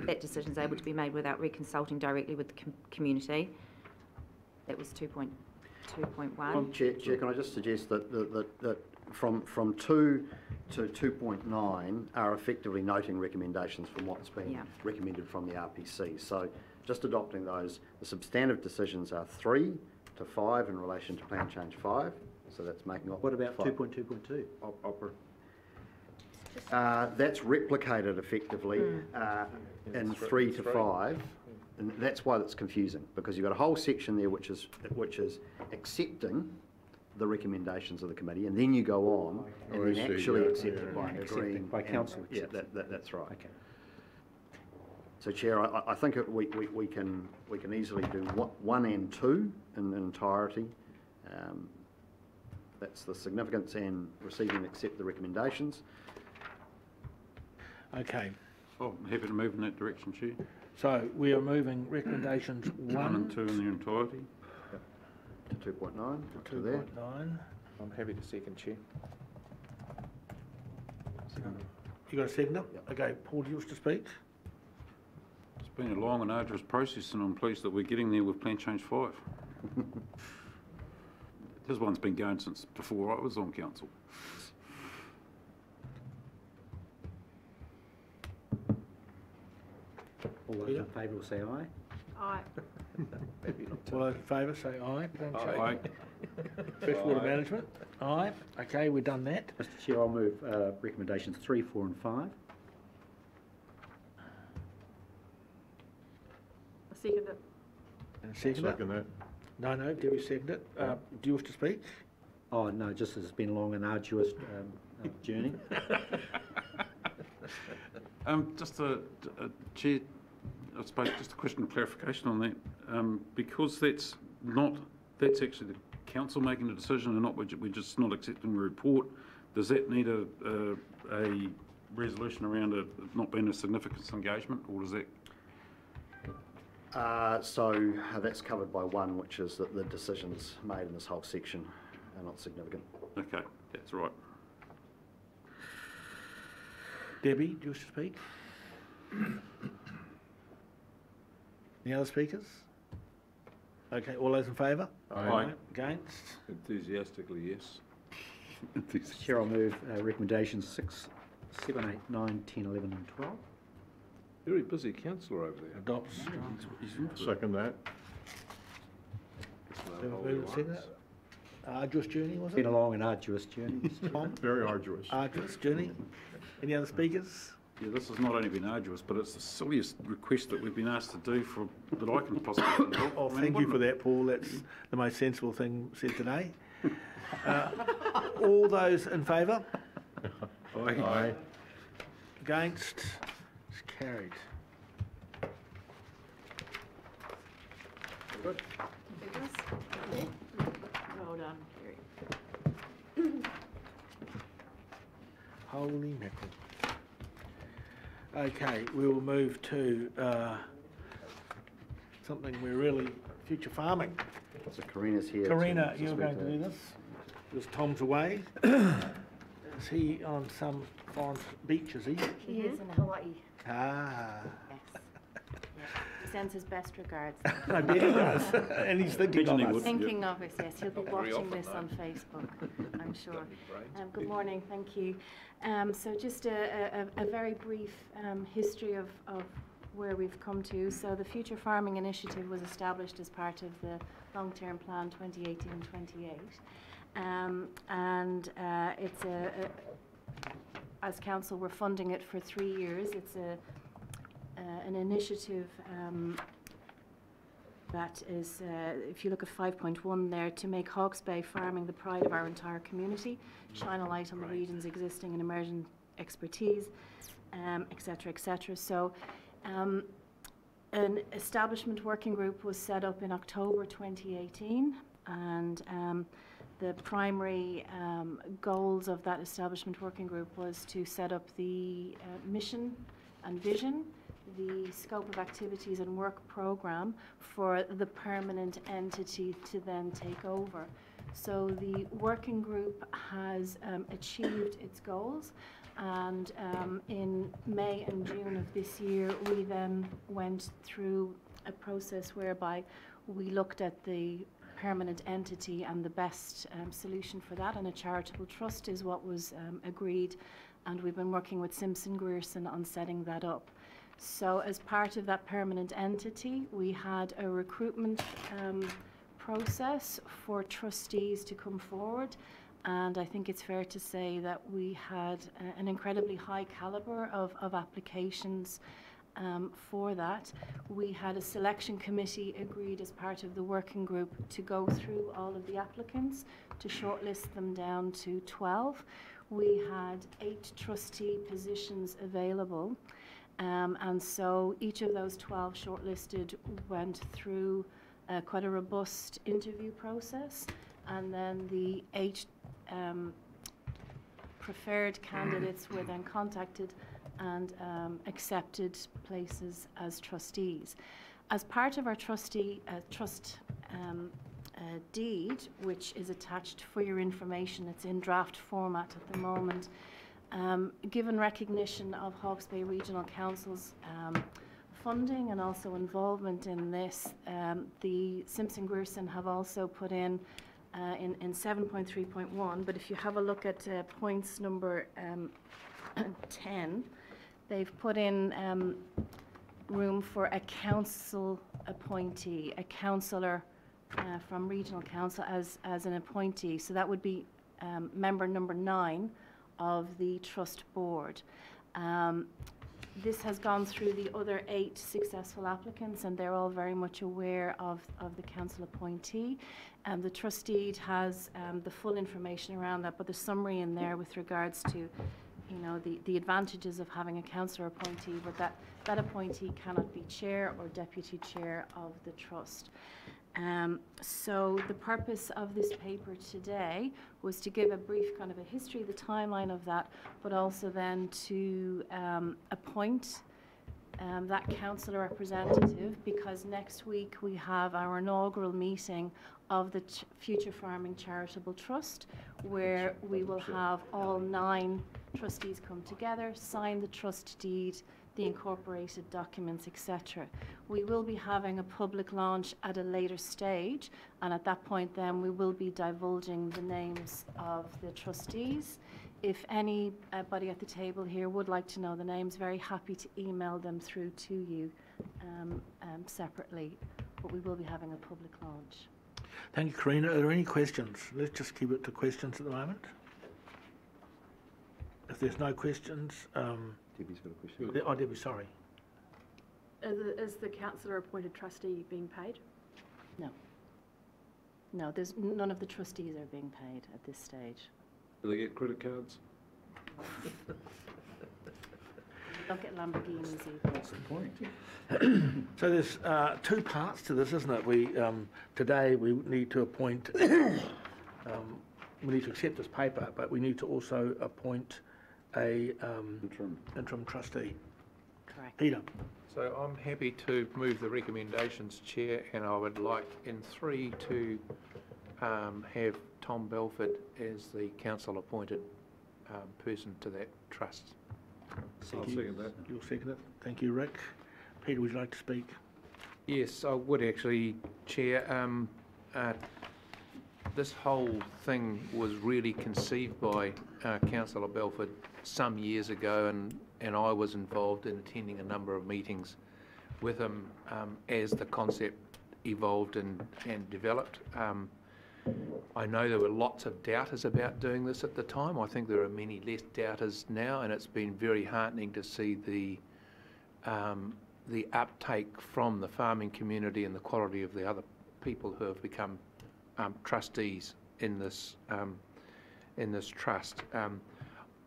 That decision is able to be made without reconsulting directly with the community. That was 2.1. Chair, can I just suggest that from 2 to 2.9 are effectively noting recommendations from what's been recommended from the RPC. So just adopting those, the substantive decisions are 3 to 5 in relation to Plan Change 5. So that's making up. What about 2.2.2? That's replicated effectively in 3 to 5, and that's why it's confusing, because you've got a whole section there which is accepting the recommendations of the committee, and then you go on and then actually accept it by agreeing by council. Yeah, that's right. Okay. So, Chair, I think we can easily do 1 and 2 in entirety. That's the significance, and receive and accept the recommendations. Okay. Oh, I'm happy to move in that direction, Chair. So we are moving recommendations 1 and 2 in their entirety. To 2.9, up to there. 2.9. I'm happy to second, Chair. You got a second up? Yep. Okay, Paul, do you wish to speak? It's been a long and arduous process, and I'm pleased that we're getting there with Plan Change 5. This one's been going since before I was on council. All those in favour will say aye. Aye. Maybe not. All those in favour say aye. Aye. Freshwater management, aye. Okay, we've done that. Mr Chair, I'll move recommendations 3, 4 and 5. I second it. And second it? Second that. No, Debbie seconded it. Do you wish to speak? Oh, no, just as it's been a long and arduous journey. Just Chair, I suppose just a question of clarification on that. Because that's actually the council making the decision and not we're just not accepting the report, does that need a resolution around it not being a significant engagement, or does that? So that's covered by 1, which is that the decisions made in this whole section are not significant. Okay, that's right. Debbie, do you wish to speak? Any other speakers? Okay, all those in favour? Aye. Against? Enthusiastically, yes. Mr Chair, I'll move recommendations 6, 7, 8, 9, 10, 11 and 12. Very busy councillor over there. Adopts. Second that. Arduous journey, was It's been it? a long and arduous journey, Mr Chair. Tom? Very arduous. Arduous journey. Any other speakers? Yeah, this has not only been arduous, but it's the silliest request that we've been asked to do that I can possibly think of. Oh, I mean, thank you wouldn't for that, Paul. That's the most sensible thing said today. All those in favour? Aye. Against? It's carried. Good. Well done, Kerry. Holy mackerel. Okay, we will move to something we're really future farming. So Karina's here. Karina, to you're speak going to to do this because Tom's away. Is he on some foreign beach, is he? He is in Hawaii. Ah. Yes. Yeah. He sends his best regards. I bet he does. And he's thinking of us. Thinking of us, yes. He'll be watching this on Facebook, I'm sure. Good morning, thank you. So just a very brief history of where we've come to. So the Future Farming Initiative was established as part of the Long-Term Plan 2018-28. It's as council, we're funding it for 3 years. It's an initiative that is, if you look at 5.1 there, to make Hawke's Bay farming the pride of our entire community, shine a light on the region's existing and emerging expertise, etc., etc. So an establishment working group was set up in October 2018, and the primary goals of that establishment working group was to set up the mission and vision, the scope of activities and work programme for the permanent entity to then take over. So the working group has achieved its goals, and in May and June of this year we then went through a process whereby we looked at the permanent entity and the best solution for that, and a charitable trust is what was agreed, and we've been working with Simpson Grierson on setting that up. So as part of that permanent entity, we had a recruitment process for trustees to come forward, and I think it's fair to say that we had an incredibly high calibre of applications for that. We had a selection committee agreed as part of the working group to go through all of the applicants, to shortlist them down to 12. We had 8 trustee positions available. And so each of those 12 shortlisted went through quite a robust interview process, and then the 8 preferred candidates were then contacted and accepted places as trustees. As part of our trust deed, which is attached for your information, it's in draft format at the moment, given recognition of Hawke's Bay Regional Council's funding and also involvement in this, the Simpson Grierson have also put in 7.3.1, but if you have a look at points number 10, they've put in room for a council appointee, a councillor from regional council as an appointee. So that would be member number 9 of the trust board. This has gone through the other 8 successful applicants, and they're all very much aware of the council appointee. The trust deed has the full information around that, but the summary in there with regards to, you know, the advantages of having a councillor appointee, but that appointee cannot be chair or deputy chair of the trust. So the purpose of this paper today was to give a brief kind of a history, the timeline of that, but also then to appoint that councillor representative, because next week we have our inaugural meeting of the Future Farming Charitable Trust, where we will have all 9 trustees come together, sign the trust deed, the incorporated documents, etc. We will be having a public launch at a later stage, and at that point then we will be divulging the names of the trustees. If anybody at the table here would like to know the names, very happy to email them through to you separately, but we will be having a public launch. Thank you, Karina. Are there any questions? Let's just keep it to questions at the moment. If there's no questions, Debbie's got a question. Oh, Debbie, sorry. Is the councillor appointed trustee being paid? No. No, there's none of the trustees are being paid at this stage. Do they get credit cards? Don't get Lamborghinis either. That's the point. So there's 2 parts to this, isn't it? We today we need to appoint. We need to accept this paper, but we need to also appoint a interim trustee. Correct. Peter. So I'm happy to move the recommendations, Chair, and I would like in 3 to have Tom Belford as the council-appointed person to that trust. I'll second that. You'll second it. Thank you, Rick. Peter, would you like to speak? Yes, I would actually, Chair. This whole thing was really conceived by Councillor Belford some years ago, and I was involved in attending a number of meetings with him as the concept evolved and developed. I know there were lots of doubters about doing this at the time. I think there are many less doubters now, and it's been very heartening to see the uptake from the farming community and the quality of the other people who have become trustees in this trust.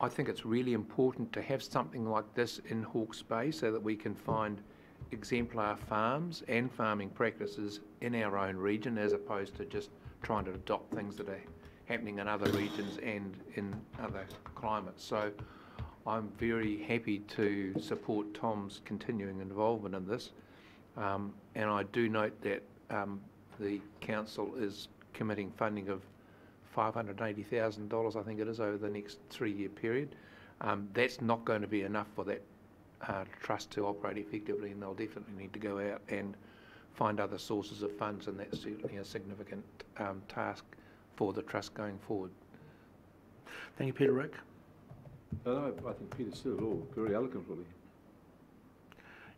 I think it's really important to have something like this in Hawke's Bay so that we can find exemplar farms and farming practices in our own region, as opposed to just trying to adopt things that are happening in other regions and in other climates. So I'm very happy to support Tom's continuing involvement in this, and I do note that the council is committing funding of $580,000, I think it is, over the next 3-year period. That's not going to be enough for that trust to operate effectively, and they'll definitely need to go out and find other sources of funds, and that's certainly a significant task for the trust going forward. Thank you, Peter. Rick? No, I think Peter said it all very eloquently.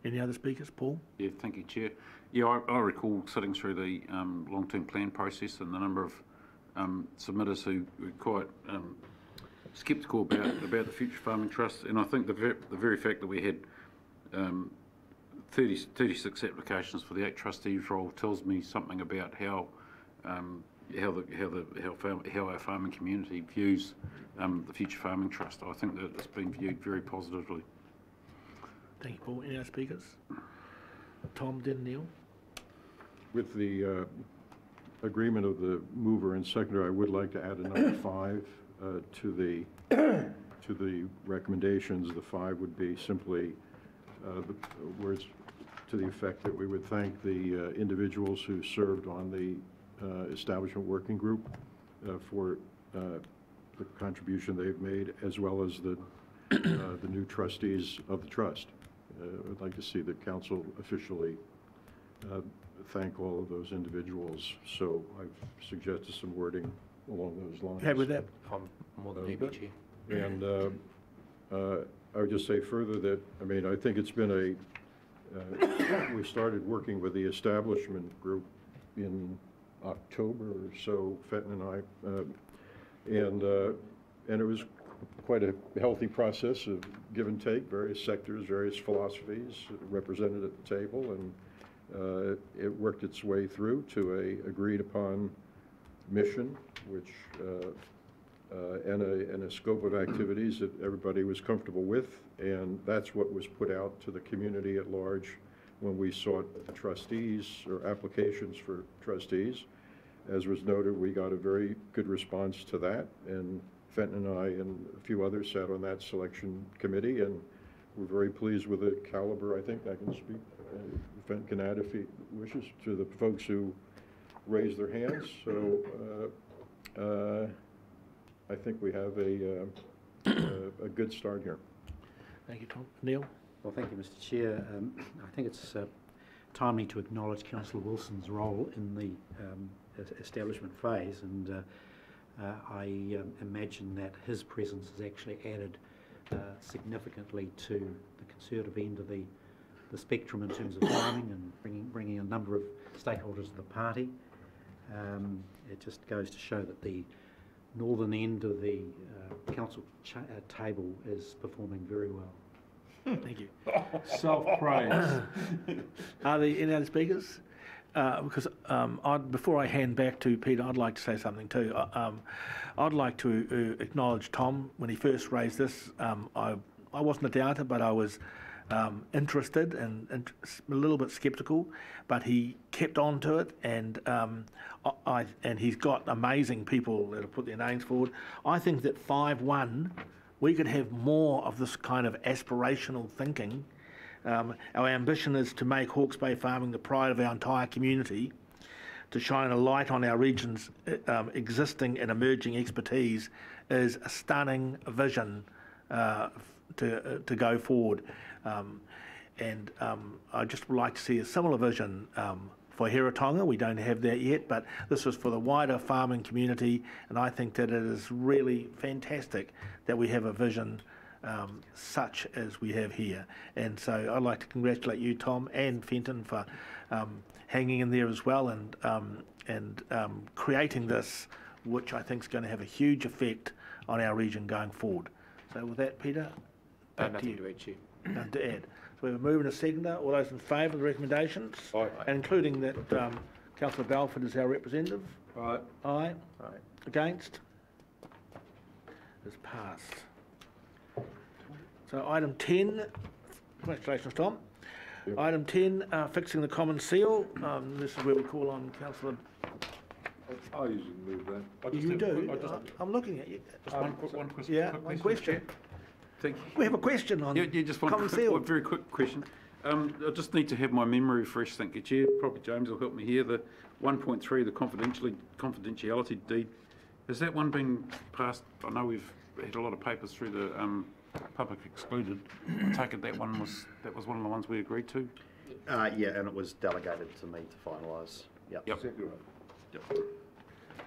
Any other speakers? Paul? Yeah, thank you, Chair. Yeah, I recall sitting through the long-term plan process and the number of submitters who were quite sceptical about the Future Farming Trust, and I think the very fact that we had 36 applications for the 8 trustees role tells me something about how our farming community views the Future Farming Trust. I think that it's been viewed very positively. Thank you, Paul. Any other speakers? Tom, then Neil. With the agreement of the mover and seconder, I would like to add a number 5 to to the recommendations, the 5 would be simply words to the effect that we would thank the individuals who served on the establishment working group for the contribution they've made, as well as the new trustees of the trust. I'd like to see the council officially thank all of those individuals. So I've suggested some wording along those lines. Happy with that? I'm more than happy, Chair. And I would just say further that, I mean, I think it's been we started working with the establishment group in October or so, Fenton and I, and it was quite a healthy process of give and take, various sectors, various philosophies represented at the table, and it worked its way through to a agreed upon mission, which and a scope of activities that everybody was comfortable with, and that's what was put out to the community at large when we sought the trustees or applications for trustees. As was noted, we got a very good response to that, and Fenton and I and a few others sat on that selection committee, and we're very pleased with the caliber. I think I can speak, Fenton can add if he wishes, to the folks who raised their hands. So I think we have a good start here. Thank you, Tom. Neil? Well, thank you, Mr. Chair. I think it's timely to acknowledge Councillor Wilson's role in the establishment phase, and I imagine that his presence has actually added significantly to the conservative end of the spectrum in terms of farming and bringing a number of stakeholders to the party. It just goes to show that the northern end of the council table is performing very well. Thank you. Self-praise. Are there any other speakers? Because before I hand back to Peter, I'd like to say something too. I'd like to acknowledge Tom. When he first raised this, I wasn't a doubter, but I was interested and a little bit sceptical, but he kept on to it, and he's got amazing people that have put their names forward. I think that 5-1, we could have more of this kind of aspirational thinking. Our ambition is to make Hawke's Bay farming the pride of our entire community, to shine a light on our region's existing and emerging expertise is a stunning vision to go forward. I just would like to see a similar vision for Hiratonga. We don't have that yet, but this is for the wider farming community, and I think that it is really fantastic that we have a vision such as we have here. And so I'd like to congratulate you, Tom, and Fenton for hanging in there as well and creating this, which I think is going to have a huge effect on our region going forward. So with that, Peter, Nothing to add, Chair. Nothing to add. So we have a mover and a seconder. All those in favour of the recommendations? Aye. And including that Councillor Balfour is our representative? Aye. Aye. Aye. Against? It's passed. So item 10, congratulations, Tom. Yep. Item 10, fixing the common seal. This is where we call on Councillor. I usually move that. You do? I'm looking at you. Just one question. Yeah, one question. Thank you. We have a question on just one common seal. One very quick question. I just need to have my memory refreshed. Thank you, Chair. Probably James will help me here. The 1.3, the confidentiality deed, has that one been passed? I know we've had a lot of papers through the public excluded. I take it that was one of the ones we agreed to? Yeah, and it was delegated to me to finalise. Yep. Exactly right. Yep.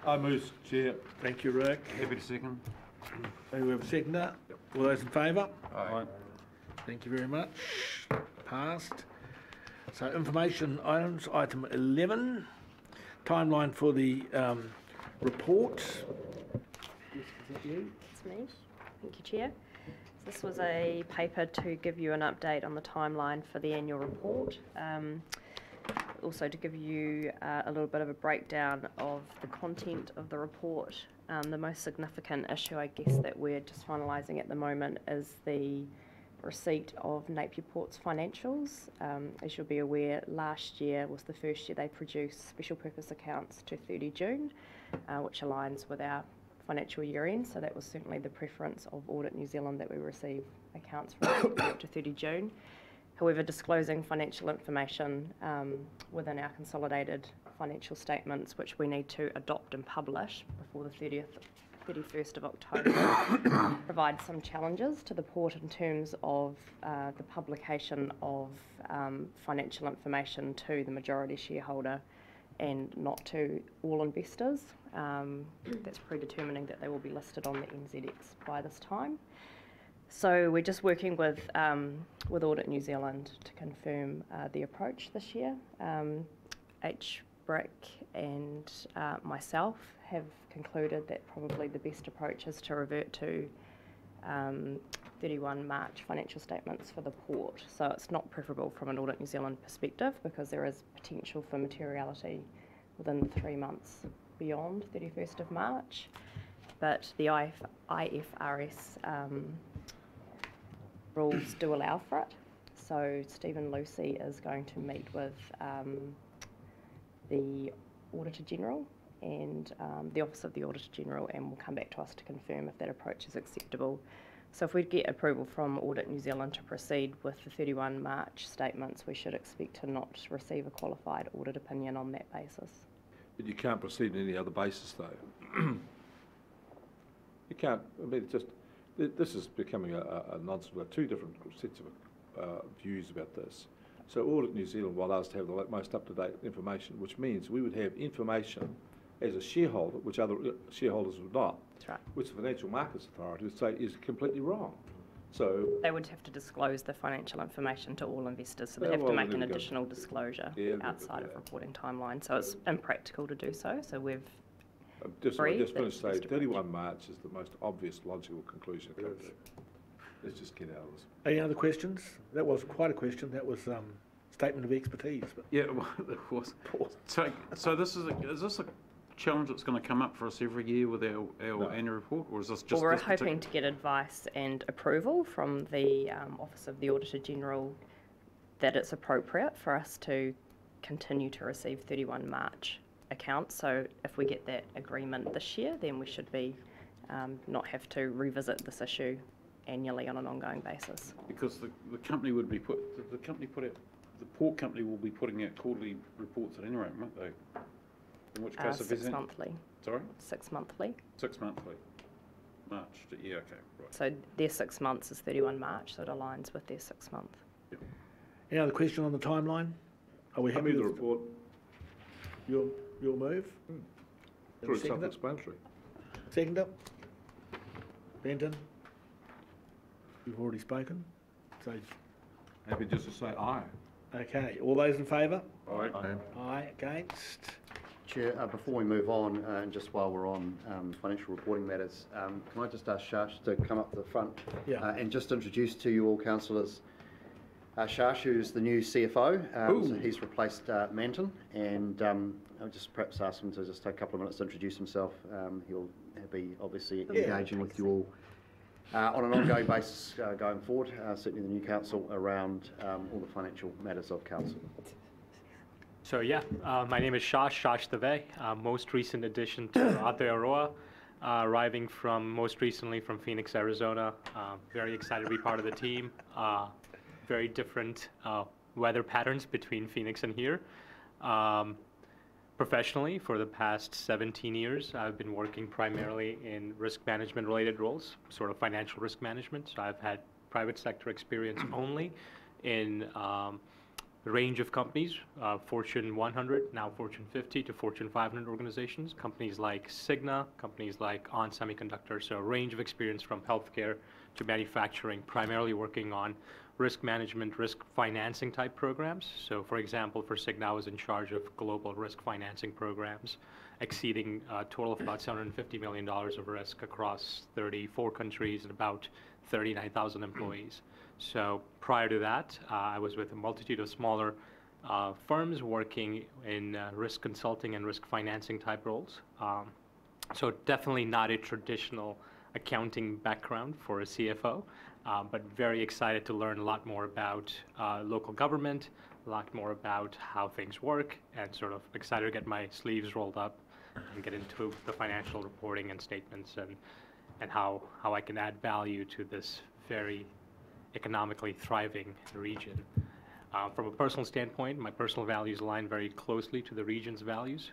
I move, Chair. Thank you, Rick. Happy to second. Do we have a seconder? Yep. All those in favour? Aye. Thank you very much. Passed. So information items, item 11, timeline for the report. Is that you? It's me. Thank you, Chair. This was a paper to give you an update on the timeline for the annual report. Also to give you a little bit of a breakdown of the content of the report. The most significant issue, I guess, that we're just finalising at the moment is the receipt of Napier Port's financials. As you'll be aware, last year was the first year they produced special purpose accounts to 30 June, which aligns with our financial year end, so that was certainly the preference of Audit New Zealand, that we receive accounts from up to 30 June. However, disclosing financial information within our consolidated financial statements, which we need to adopt and publish before the 31st of October, provides some challenges to the port in terms of the publication of financial information to the majority shareholder and not to all investors. That's predetermining that they will be listed on the NZX by this time. So we're just working with Audit New Zealand to confirm the approach this year. HBRIC and myself have concluded that probably the best approach is to revert to 31 March financial statements for the port. So it's not preferable from an Audit New Zealand perspective because there is potential for materiality within the 3 months beyond 31st of March. But the IFRS rules do allow for it. So Stephen Lucy is going to meet with the Auditor General and the Office of the Auditor General, and will come back to us to confirm if that approach is acceptable. So if we get approval from Audit New Zealand to proceed with the 31 March statements, we should expect to not receive a qualified audit opinion on that basis. But you can't proceed on any other basis, though. You can't, I mean, just, this is becoming a nonsense. We've got two different sets of views about this. So Audit New Zealand want us to have the most up-to-date information, which means we would have information as a shareholder, which other shareholders would not. That's right. Which the Financial Markets Authority would say is completely wrong. So they would have to disclose the financial information to all investors, so they have to make an additional disclosure outside of reporting timeline. So it's impractical to do so. So we've I just want to say 31 March is the most obvious logical conclusion to come to. Let's just get out of this. Any other questions? That was quite a question. That was statement of expertise. But. Yeah, well, of course. So this is this a challenge that's going to come up for us every year with our annual report, or is this just? Well, we're hoping to get advice and approval from the Office of the Auditor General that it's appropriate for us to continue to receive 31 March accounts. So if we get that agreement this year, then we should be not have to revisit this issue annually on an ongoing basis. Because the company would be the port company will be putting out quarterly reports at any rate, won't they? In which case, 6 monthly. Sorry? 6 monthly. 6 monthly. March. Yeah. Okay. Right. So their 6 months is 31 March, so it aligns with their 6 month. Yep. Any other question on the timeline? Are we happy with the report? Your move? Pretty self-explanatory. Second up. Benton. You've already spoken. So happy just to say aye. Okay. All those in favour? Aye. Aye. Against? Chair, before we move on, and just while we're on financial reporting matters, can I just ask Shash to come up to the front and just introduce to you all councillors Shash, who's the new CFO. So he's replaced Manton, and I'll just perhaps ask him to just take a couple of minutes to introduce himself. He'll be obviously engaging with you all on an ongoing basis going forward, certainly the new council, around all the financial matters of council. So my name is Shash Dave, most recent addition to Aotearoa, arriving most recently from Phoenix, Arizona. Very excited to be part of the team. Very different weather patterns between Phoenix and here. Professionally, for the past 17 years, I've been working primarily in risk management related roles, sort of financial risk management. So I've had private sector experience only in the range of companies, Fortune 100, now Fortune 50 to Fortune 500 organizations, companies like Cigna, companies like ON Semiconductor, so a range of experience from healthcare to manufacturing, primarily working on risk management, risk financing type programs. So for example, for Cigna, I was in charge of global risk financing programs, exceeding a total of about $750 million of risk across 34 countries and about 39,000 employees. So prior to that, I was with a multitude of smaller firms working in risk consulting and risk financing type roles. So definitely not a traditional accounting background for a CFO, but very excited to learn a lot more about local government, a lot more about how things work, and sort of excited to get my sleeves rolled up and get into the financial reporting and statements and how I can add value to this very economically thriving region. From a personal standpoint, my personal values align very closely to the region's values.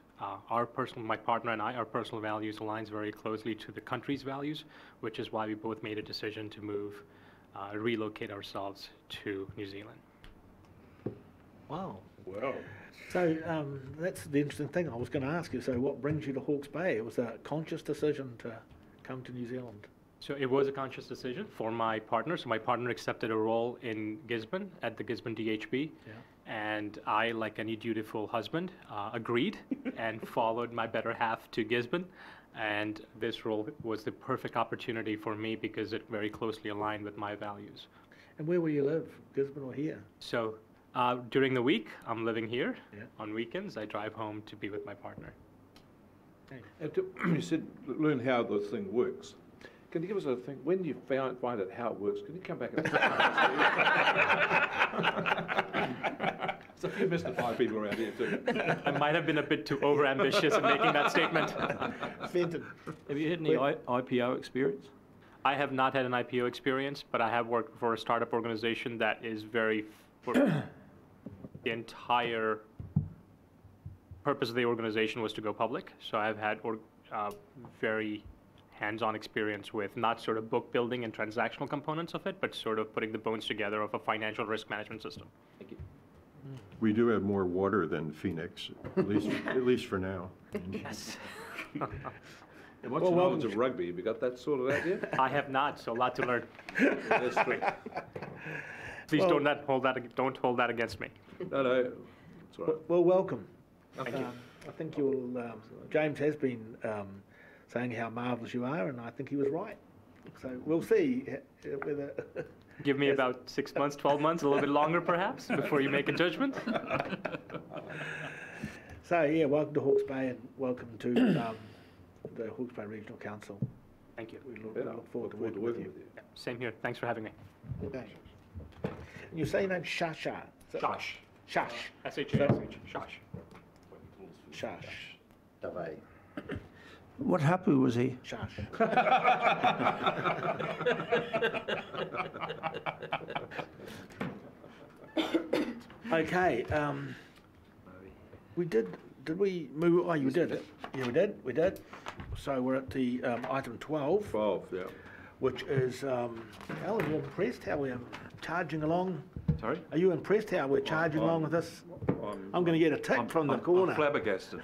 My partner and I, our personal values aligns very closely to the country's values, which is why we both made a decision to move, relocate ourselves to New Zealand. Wow. Wow. So that's the interesting thing I was going to ask you. So what brings you to Hawke's Bay? It was a conscious decision to come to New Zealand. So it was a conscious decision for my partner. So my partner accepted a role in Gisborne at the Gisborne DHB. Yeah. And I, like any dutiful husband, agreed and followed my better half to Gisborne. And this role was the perfect opportunity for me because it very closely aligned with my values. And where will you live, Gisborne or here? So during the week, I'm living here. Yeah. On weekends, I drive home to be with my partner. You said learn how the thing works. Can you give us a thing, when you find out how it works, can you come back and There's a few mystified people around here too. I might have been a bit too overambitious in making that statement. Fenton. Have you had any IPO experience? I have not had an IPO experience, but I have worked for a startup organization that is very, the entire purpose of the organization was to go public. So I've had very hands-on experience with not sort of book building and transactional components of it, but sort of putting the bones together of a financial risk management system. Thank you. We do have more water than Phoenix, at least for now. Yes. And what's your knowledge of rugby? Have you got that sorted out yet? I have not, so a lot to learn. That's true. Please don't hold that against me. No, it's all right. Well, welcome. Thank you. I think you'll. James has been saying how marvellous you are, and I think he was right. So we'll see whether. Give me about 6 months, 12 months, a little bit longer perhaps, before you make a judgment. So yeah, welcome to Hawke's Bay, and welcome to the Hawke's Bay Regional Council. Thank you. We look forward to working with you. Yeah, same here. Thanks for having me. Okay. You say your name Shasha. Shash. Shash. S-H-A-S-H. Shash. Shash. Davay. What hapu was he? Shash. Okay. Did we move? Oh, you did. Yeah, we did. So we're at the item 12. 12, yeah. Which is, Alan, are you impressed how we're charging along? Sorry? Are you impressed how we're charging along with this? I'm going to get a tick from the corner. I'm flabbergasted.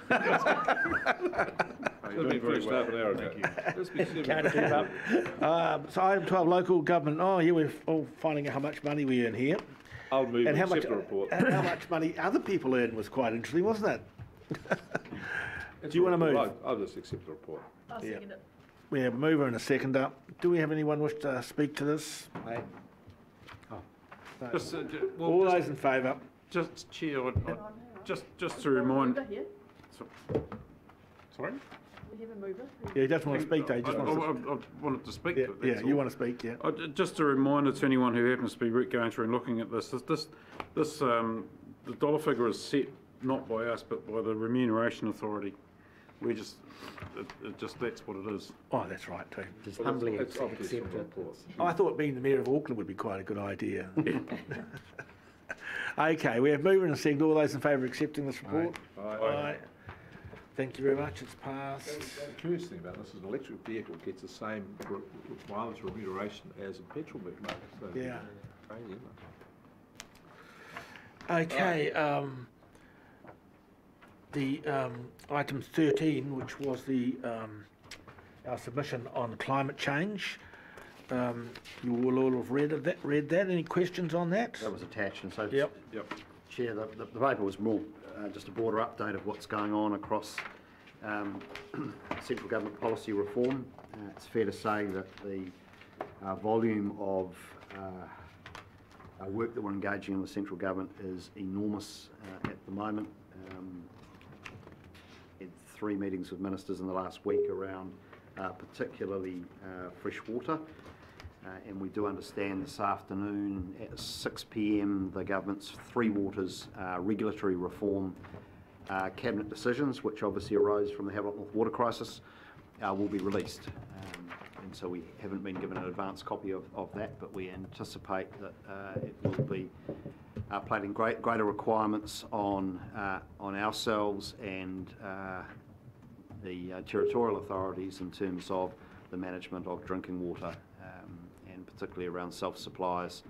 You've been very half an hour ago. Can't keep up. So item 12, local government. Oh, yeah, we're all finding out how much money we earn here. I'll move and and accept the report. And how much money other people earn was quite interesting, wasn't it? Do you want to move? I'll just accept the report. I'll second it. We have a mover and a seconder. Do we have anyone wish to speak to this? Mate. No. All those in favour? Just, Chair, just to remind... Sorry? We have a mover. Yeah, he doesn't want to speak, though. He just wants to... I wanted to speak. Yeah, to it, yeah, that's you all. want to speak, yeah. Just a reminder to anyone who happens to be going through and looking at this, the dollar figure is set not by us, but by the Remuneration Authority. We just, that's what it is. Oh, that's right, too. Just humbly It's accept obvious from the it. report. I thought being the Mayor of Auckland would be quite a good idea. Okay, we have mover and a seconder. All those in favour of accepting this report? Aye. Thank you very much. It's passed. The curious thing about this is an electric vehicle gets the same mileage remuneration as a petrol vehicle. So Yeah. crazy, isn't it? Okay, the item 13, which was the our submission on climate change. You will all have read that. Any questions on that? That was attached, and so, Yep. Chair, the paper was more just a broader update of what's going on across central government policy reform. It's fair to say that the volume of work that we're engaging in the central government is enormous at the moment. Had 3 meetings with ministers in the last week around particularly fresh water. And we do understand this afternoon at 6 p.m. the government's Three Waters regulatory reform cabinet decisions, which obviously arose from the Havelock North water crisis, will be released. And so we haven't been given an advance copy of that, but we anticipate that it will be placing greater requirements on ourselves and the territorial authorities in terms of the management of drinking water, and particularly around self-supplies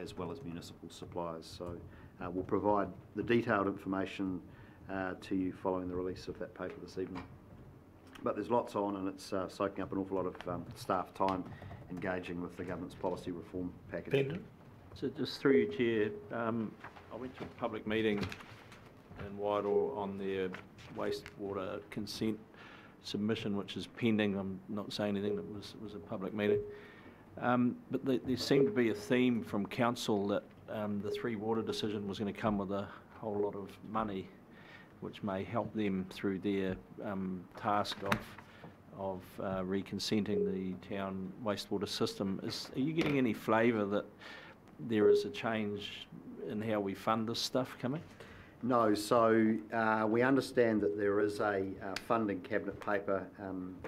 as well as municipal supplies. So we'll provide the detailed information to you following the release of that paper this evening. But there's lots on, and it's soaking up an awful lot of staff time engaging with the government's policy reform package. Brendan? So just through you, Chair, I went to a public meeting in Wairoa on their wastewater consent submission, which is pending. I'm not saying anything, that was a public meeting. But there seemed to be a theme from council that the Three Water decision was going to come with a whole lot of money, which may help them through their task of reconsenting the town wastewater system. Are you getting any flavour that there is a change in how we fund this stuff coming? No, so we understand that there is a funding cabinet paper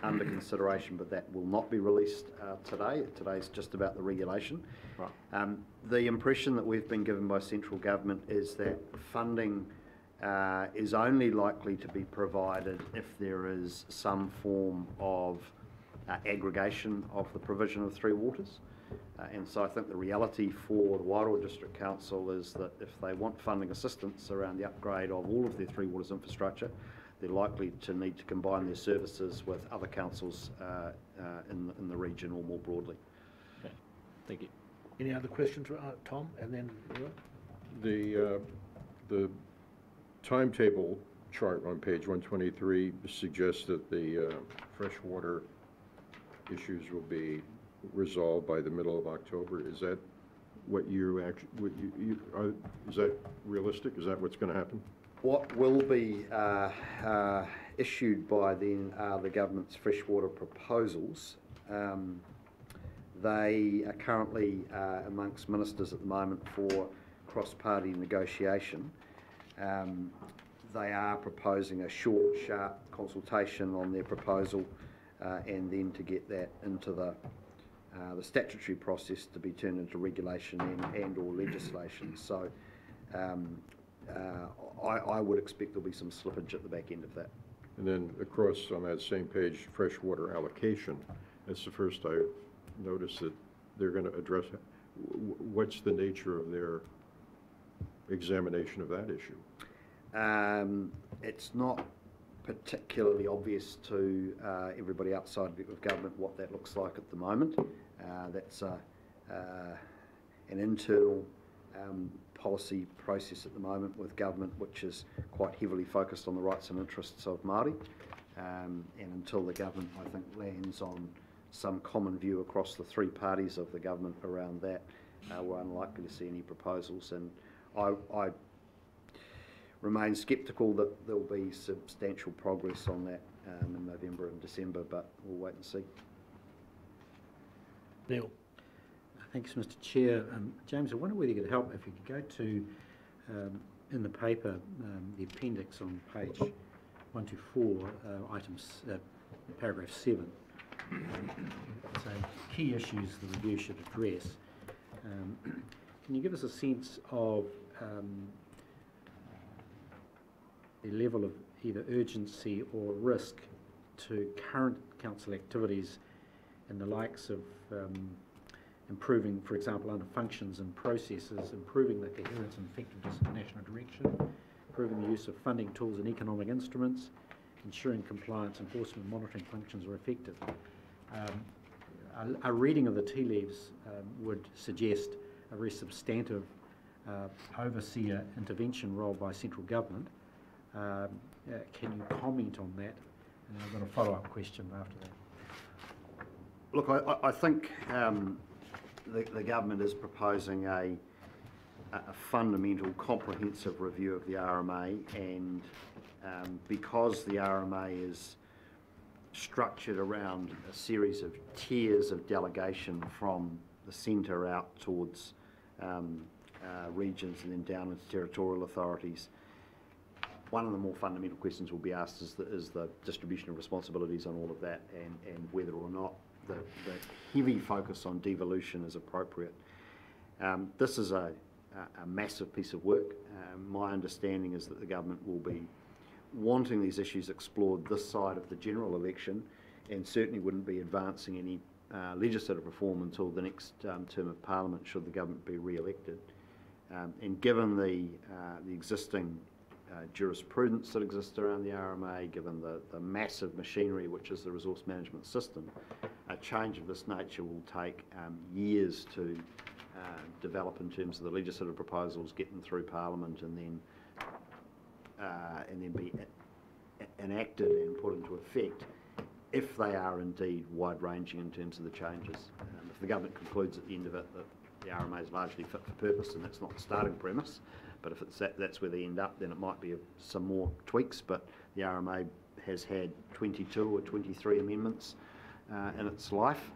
under consideration, but that will not be released today. Today's just about the regulation. Right. The impression that we've been given by central government is that funding is only likely to be provided if there is some form of aggregation of the provision of Three Waters. And so I think the reality for the Wairoa District Council is that if they want funding assistance around the upgrade of all of their Three Waters infrastructure, they're likely to need to combine their services with other councils in the region or more broadly. Okay. Thank you. Any other questions, Tom? And then the timetable chart on page 123 suggests that the freshwater issues will be resolved by the middle of October. Is that what you actually, is that realistic? Is that what's going to happen? What will be issued by then are the government's freshwater proposals. They are currently amongst ministers at the moment for cross-party negotiation. They are proposing a short, sharp consultation on their proposal, and then to get that into the statutory process to be turned into regulation and or legislation. So I would expect there'll be some slippage at the back end of that. And then across on that same page, freshwater allocation, that's the first I've noticed that they're going to address. What's the nature of their examination of that issue? It's not particularly obvious to everybody outside of government what that looks like at the moment. That's an internal policy process at the moment with government, which is quite heavily focused on the rights and interests of Māori. And until the government, I think, lands on some common view across the three parties of the government around that, we're unlikely to see any proposals. And I remain sceptical that there will be substantial progress on that in November and December, but we'll wait and see. Neil. Thanks, Mr. Chair. James, I wonder whether you could help if you could go to, in the paper, the appendix on page 124, items, paragraph 7. So key issues the review should address. Can you give us a sense of the level of either urgency or risk to current council activities and the likes of improving, for example, under functions and processes, improving the coherence and effectiveness of national direction, improving the use of funding tools and economic instruments, ensuring compliance, enforcement, monitoring functions are effective. A reading of the tea leaves would suggest a very substantive overseer intervention role by central government. Can you comment on that? And I've got a follow-up question after that. Look, I think the government is proposing a fundamental, comprehensive review of the RMA, and because the RMA is structured around a series of tiers of delegation from the centre out towards regions and then down into territorial authorities, one of the more fundamental questions will be asked is the distribution of responsibilities on all of that, and whether or not the heavy focus on devolution is appropriate. This is a massive piece of work. My understanding is that the government will be wanting these issues explored this side of the general election, and certainly wouldn't be advancing any legislative reform until the next term of Parliament, should the government be re-elected. And given the existing jurisprudence that exists around the RMA, given the massive machinery which is the resource management system, a change of this nature will take years to develop in terms of the legislative proposals, get them through Parliament, and then be enacted and put into effect, if they are indeed wide-ranging in terms of the changes. If the government concludes at the end of it that the RMA is largely fit for purpose, and that's not the starting premise, but if it's that's where they end up, then it might be some more tweaks. But the RMA has had 22 or 23 amendments in its life,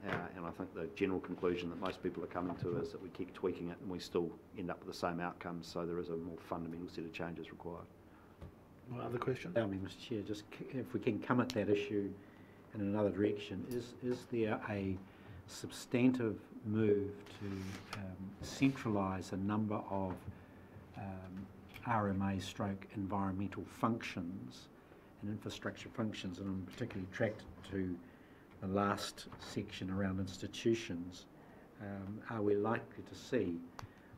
and I think the general conclusion that most people are coming to is that we keep tweaking it and we still end up with the same outcomes, so there is a more fundamental set of changes required. Other question? Allow me, Mr. Chair, just if we can come at that issue in another direction, is there a substantive move to centralise a number of RMA stroke environmental functions and infrastructure functions, and I'm particularly attracted to the last section around institutions? Are we likely to see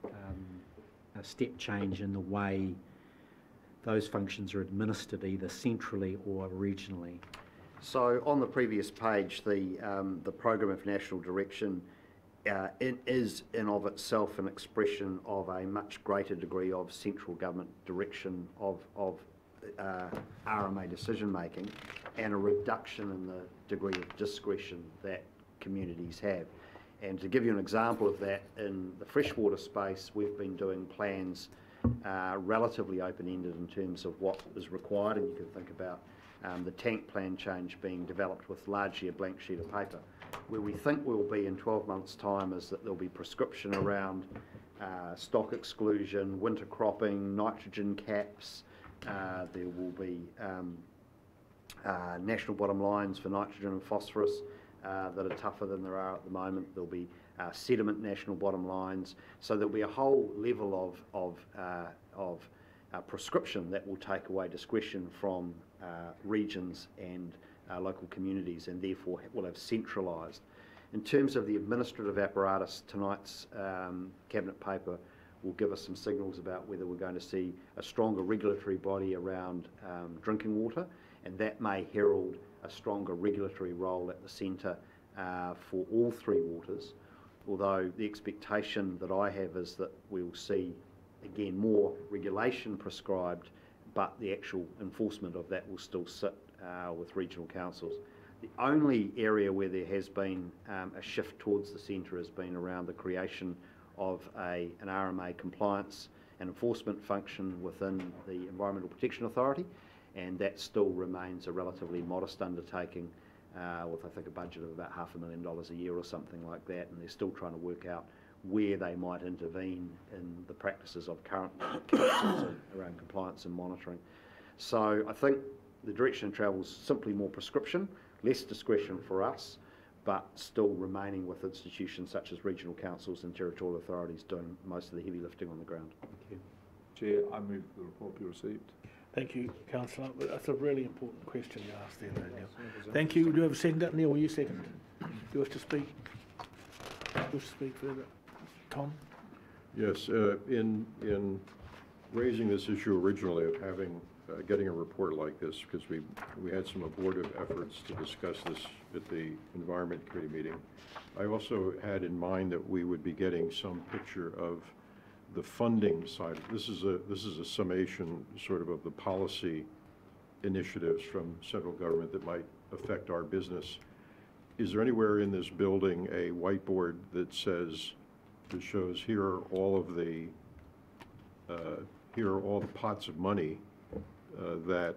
a step change in the way those functions are administered, either centrally or regionally? So on the previous page, the Programme of National Direction it is in of itself an expression of a much greater degree of central government direction of RMA decision making, and a reduction in the degree of discretion that communities have. And to give you an example of that, in the freshwater space, we've been doing plans relatively open-ended in terms of what is required, and you can think about the tank plan change being developed with largely a blank sheet of paper. Where we think we'll be in 12 months' time is that there'll be prescription around stock exclusion, winter cropping, nitrogen caps. There will be national bottom lines for nitrogen and phosphorus that are tougher than there are at the moment. There'll be sediment national bottom lines. So there'll be a whole level of prescription that will take away discretion from regions and local communities, and therefore will have centralised. In terms of the administrative apparatus, tonight's Cabinet paper will give us some signals about whether we're going to see a stronger regulatory body around drinking water, and that may herald a stronger regulatory role at the centre for all three waters, although the expectation that I have is that we'll see, again, more regulation prescribed, but the actual enforcement of that will still sit with regional councils. The only area where there has been a shift towards the centre has been around the creation of an RMA compliance and enforcement function within the Environmental Protection Authority, and that still remains a relatively modest undertaking with, I think, a budget of about $500,000 a year or something like that, and they're still trying to work out where they might intervene in the practices of current councils around compliance and monitoring. So I think the direction of travel is simply more prescription, less discretion for us, but still remaining with institutions such as regional councils and territorial authorities doing most of the heavy lifting on the ground. Thank you. Chair, I move the report be received. Thank you, Councillor. That's a really important question you asked there, Neil. Thank you. Do you have a second? Neil, will you second? Do you wish to speak? Do you wish to speak further? Tom? Yes, in raising this issue originally of having getting a report like this, because we had some abortive efforts to discuss this at the Environment Committee meeting. I also had in mind that we would be getting some picture of the funding side. This is a summation sort of the policy initiatives from central government that might affect our business. Is there anywhere in this building a whiteboard that shows here are all the pots of money that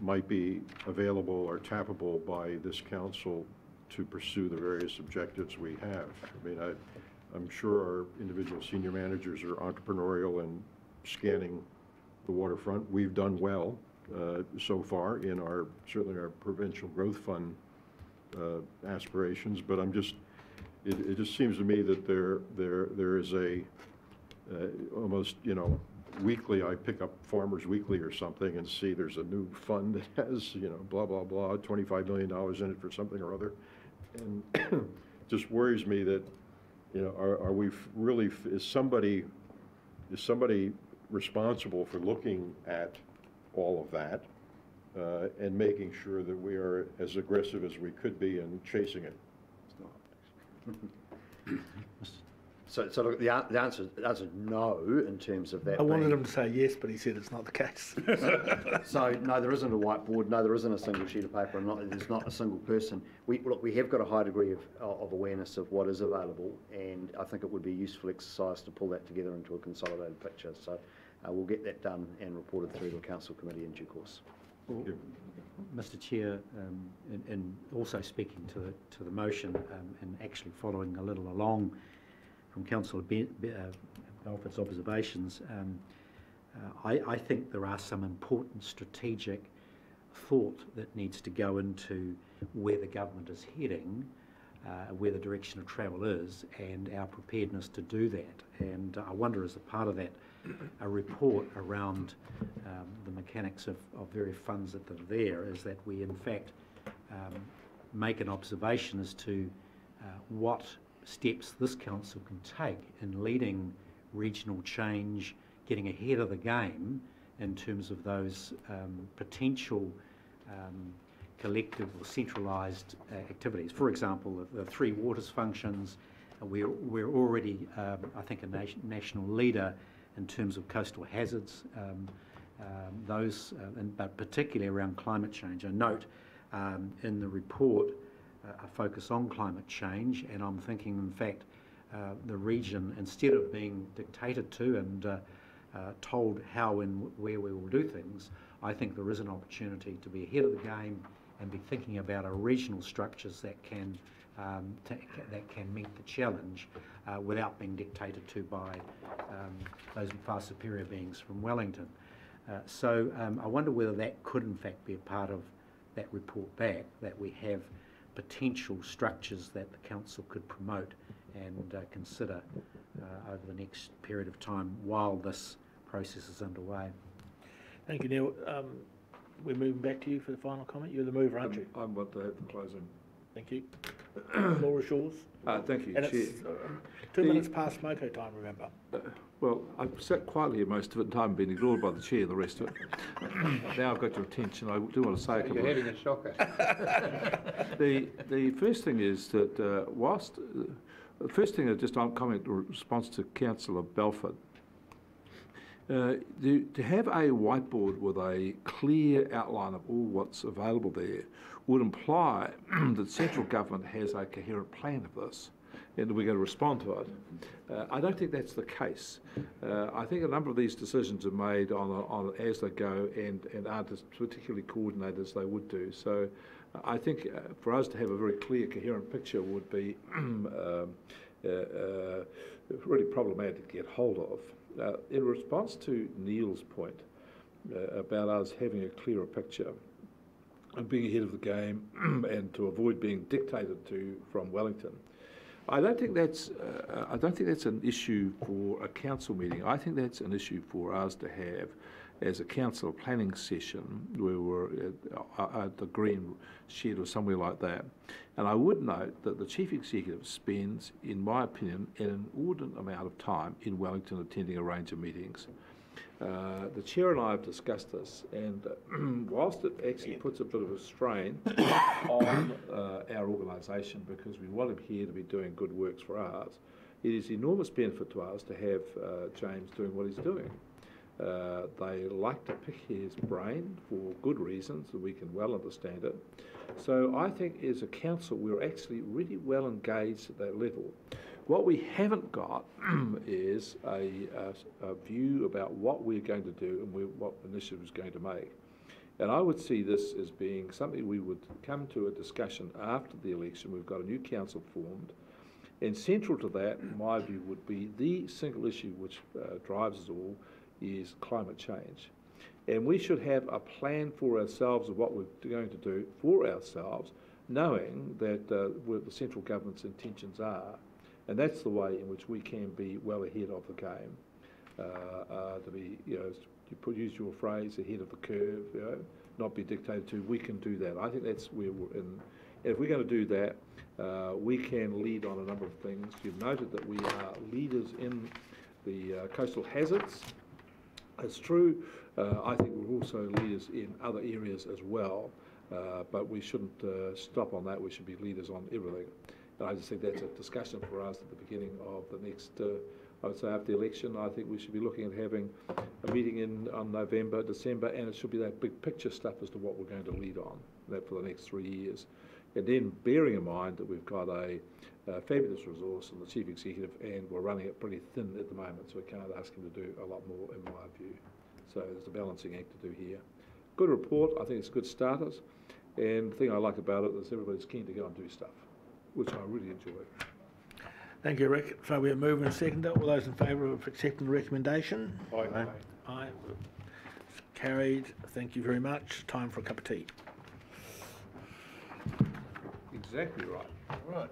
might be available or tappable by this council to pursue the various objectives we have? I mean, I'm sure our individual senior managers are entrepreneurial and scanning the waterfront. We've done well so far in certainly our provincial growth fund aspirations, but it just seems to me that there is almost, weekly, I pick up Farmers Weekly or something and see there's a new fund that has, blah, blah, blah, $25 million in it for something or other. And just worries me that, are we really, is somebody responsible for looking at all of that and making sure that we are as aggressive as we could be in chasing it? So look, the answer is no in terms of that. I wanted him to say yes, but he said it's not the case. So no, there isn't a whiteboard. No, there isn't a single sheet of paper, and there's not a single person. We have got a high degree of awareness of what is available, and I think it would be a useful exercise to pull that together into a consolidated picture. So we'll get that done and reported through to a council committee in due course. Well, Mr. Chair, and also speaking to the motion and actually following a little along from Councillor Belford's observations, I think there are some important strategic thought that needs to go into where the government is heading, where the direction of travel is, and our preparedness to do that. And I wonder, as a part of that, a report around the mechanics of various funds that are there, is that we in fact make an observation as to what steps this council can take in leading regional change, getting ahead of the game in terms of those potential collective or centralised activities. For example, the Three Waters functions, we're already, I think, a national leader in terms of coastal hazards, but particularly around climate change. I note in the report a focus on climate change, and I'm thinking, in fact, the region, instead of being dictated to and told how and where we will do things, I think there is an opportunity to be ahead of the game and be thinking about our regional structures that can meet the challenge without being dictated to by those far superior beings from Wellington. So I wonder whether that could in fact be a part of that report back, that we have potential structures that the council could promote and consider over the next period of time while this process is underway. Thank you, Neil. We're moving back to you for the final comment. You're the mover, aren't you? I'm what to have the closing. Thank you. Floor is yours. Thank you, and Chair. It's 2 minutes past smoko time, remember. Well, I've sat quietly here most of it, and time been ignored by the Chair, the rest of it. Now I've got your attention. I do want to say a couple You're heading a shocker. The first thing is that the first thing is just on comment in response to Councillor Belford. To have a whiteboard with a clear outline of all what's available there would imply that central government has a coherent plan of this and we're going to respond to it. I don't think that's the case. I think a number of these decisions are made on as they go and aren't as particularly coordinated as they would do. So I think for us to have a very clear, coherent picture would be really problematic to get hold of. In response to Neil's point about us having a clearer picture and being ahead of the game and to avoid being dictated to from Wellington, I don't think that's an issue for a council meeting. I think that's an issue for us to have as a council planning session where we're at the Green Shed or somewhere like that. And I would note that the Chief Executive spends, in my opinion, an inordinate amount of time in Wellington attending a range of meetings. The Chair and I have discussed this, and whilst it actually puts a bit of a strain on our organisation because we want him here to be doing good works for us, it is enormous benefit to us to have James doing what he's doing. They like to pick his brain for good reasons, and we can well understand it. So I think as a council we're actually really well engaged at that level. What we haven't got is a view about what we're going to do and what initiative is going to make. And I would see this as being something we would come to a discussion after the election. We've got a new council formed, and central to that, in my view, would be the single issue which drives us all is climate change. And we should have a plan for ourselves of what we're going to do for ourselves, knowing that what the central government's intentions are. And that's the way in which we can be well ahead of the game, to be, use your phrase, ahead of the curve, not be dictated to. We can do that. I think that's where we're in. If we're going to do that, we can lead on a number of things. You've noted that we are leaders in the coastal hazards. It's true. I think we're also leaders in other areas as well, but we shouldn't stop on that. We should be leaders on everything. And I just think that's a discussion for us at the beginning of the next, I would say after the election. I think we should be looking at having a meeting on November, December, and it should be that big picture stuff as to what we're going to lead on, that for the next 3 years. And then bearing in mind that we've got a fabulous resource in the Chief Executive, and we're running it pretty thin at the moment, so we can't ask him to do a lot more, in my view. So there's a balancing act to do here. Good report. I think it's good starters. And the thing I like about it is everybody's keen to go and do stuff, which I really enjoy. Thank you, Rick. So we are moving and second. All those in favour of accepting the recommendation? Aye. Aye. Carried. Thank you very much. Time for a cup of tea. Exactly right. Right.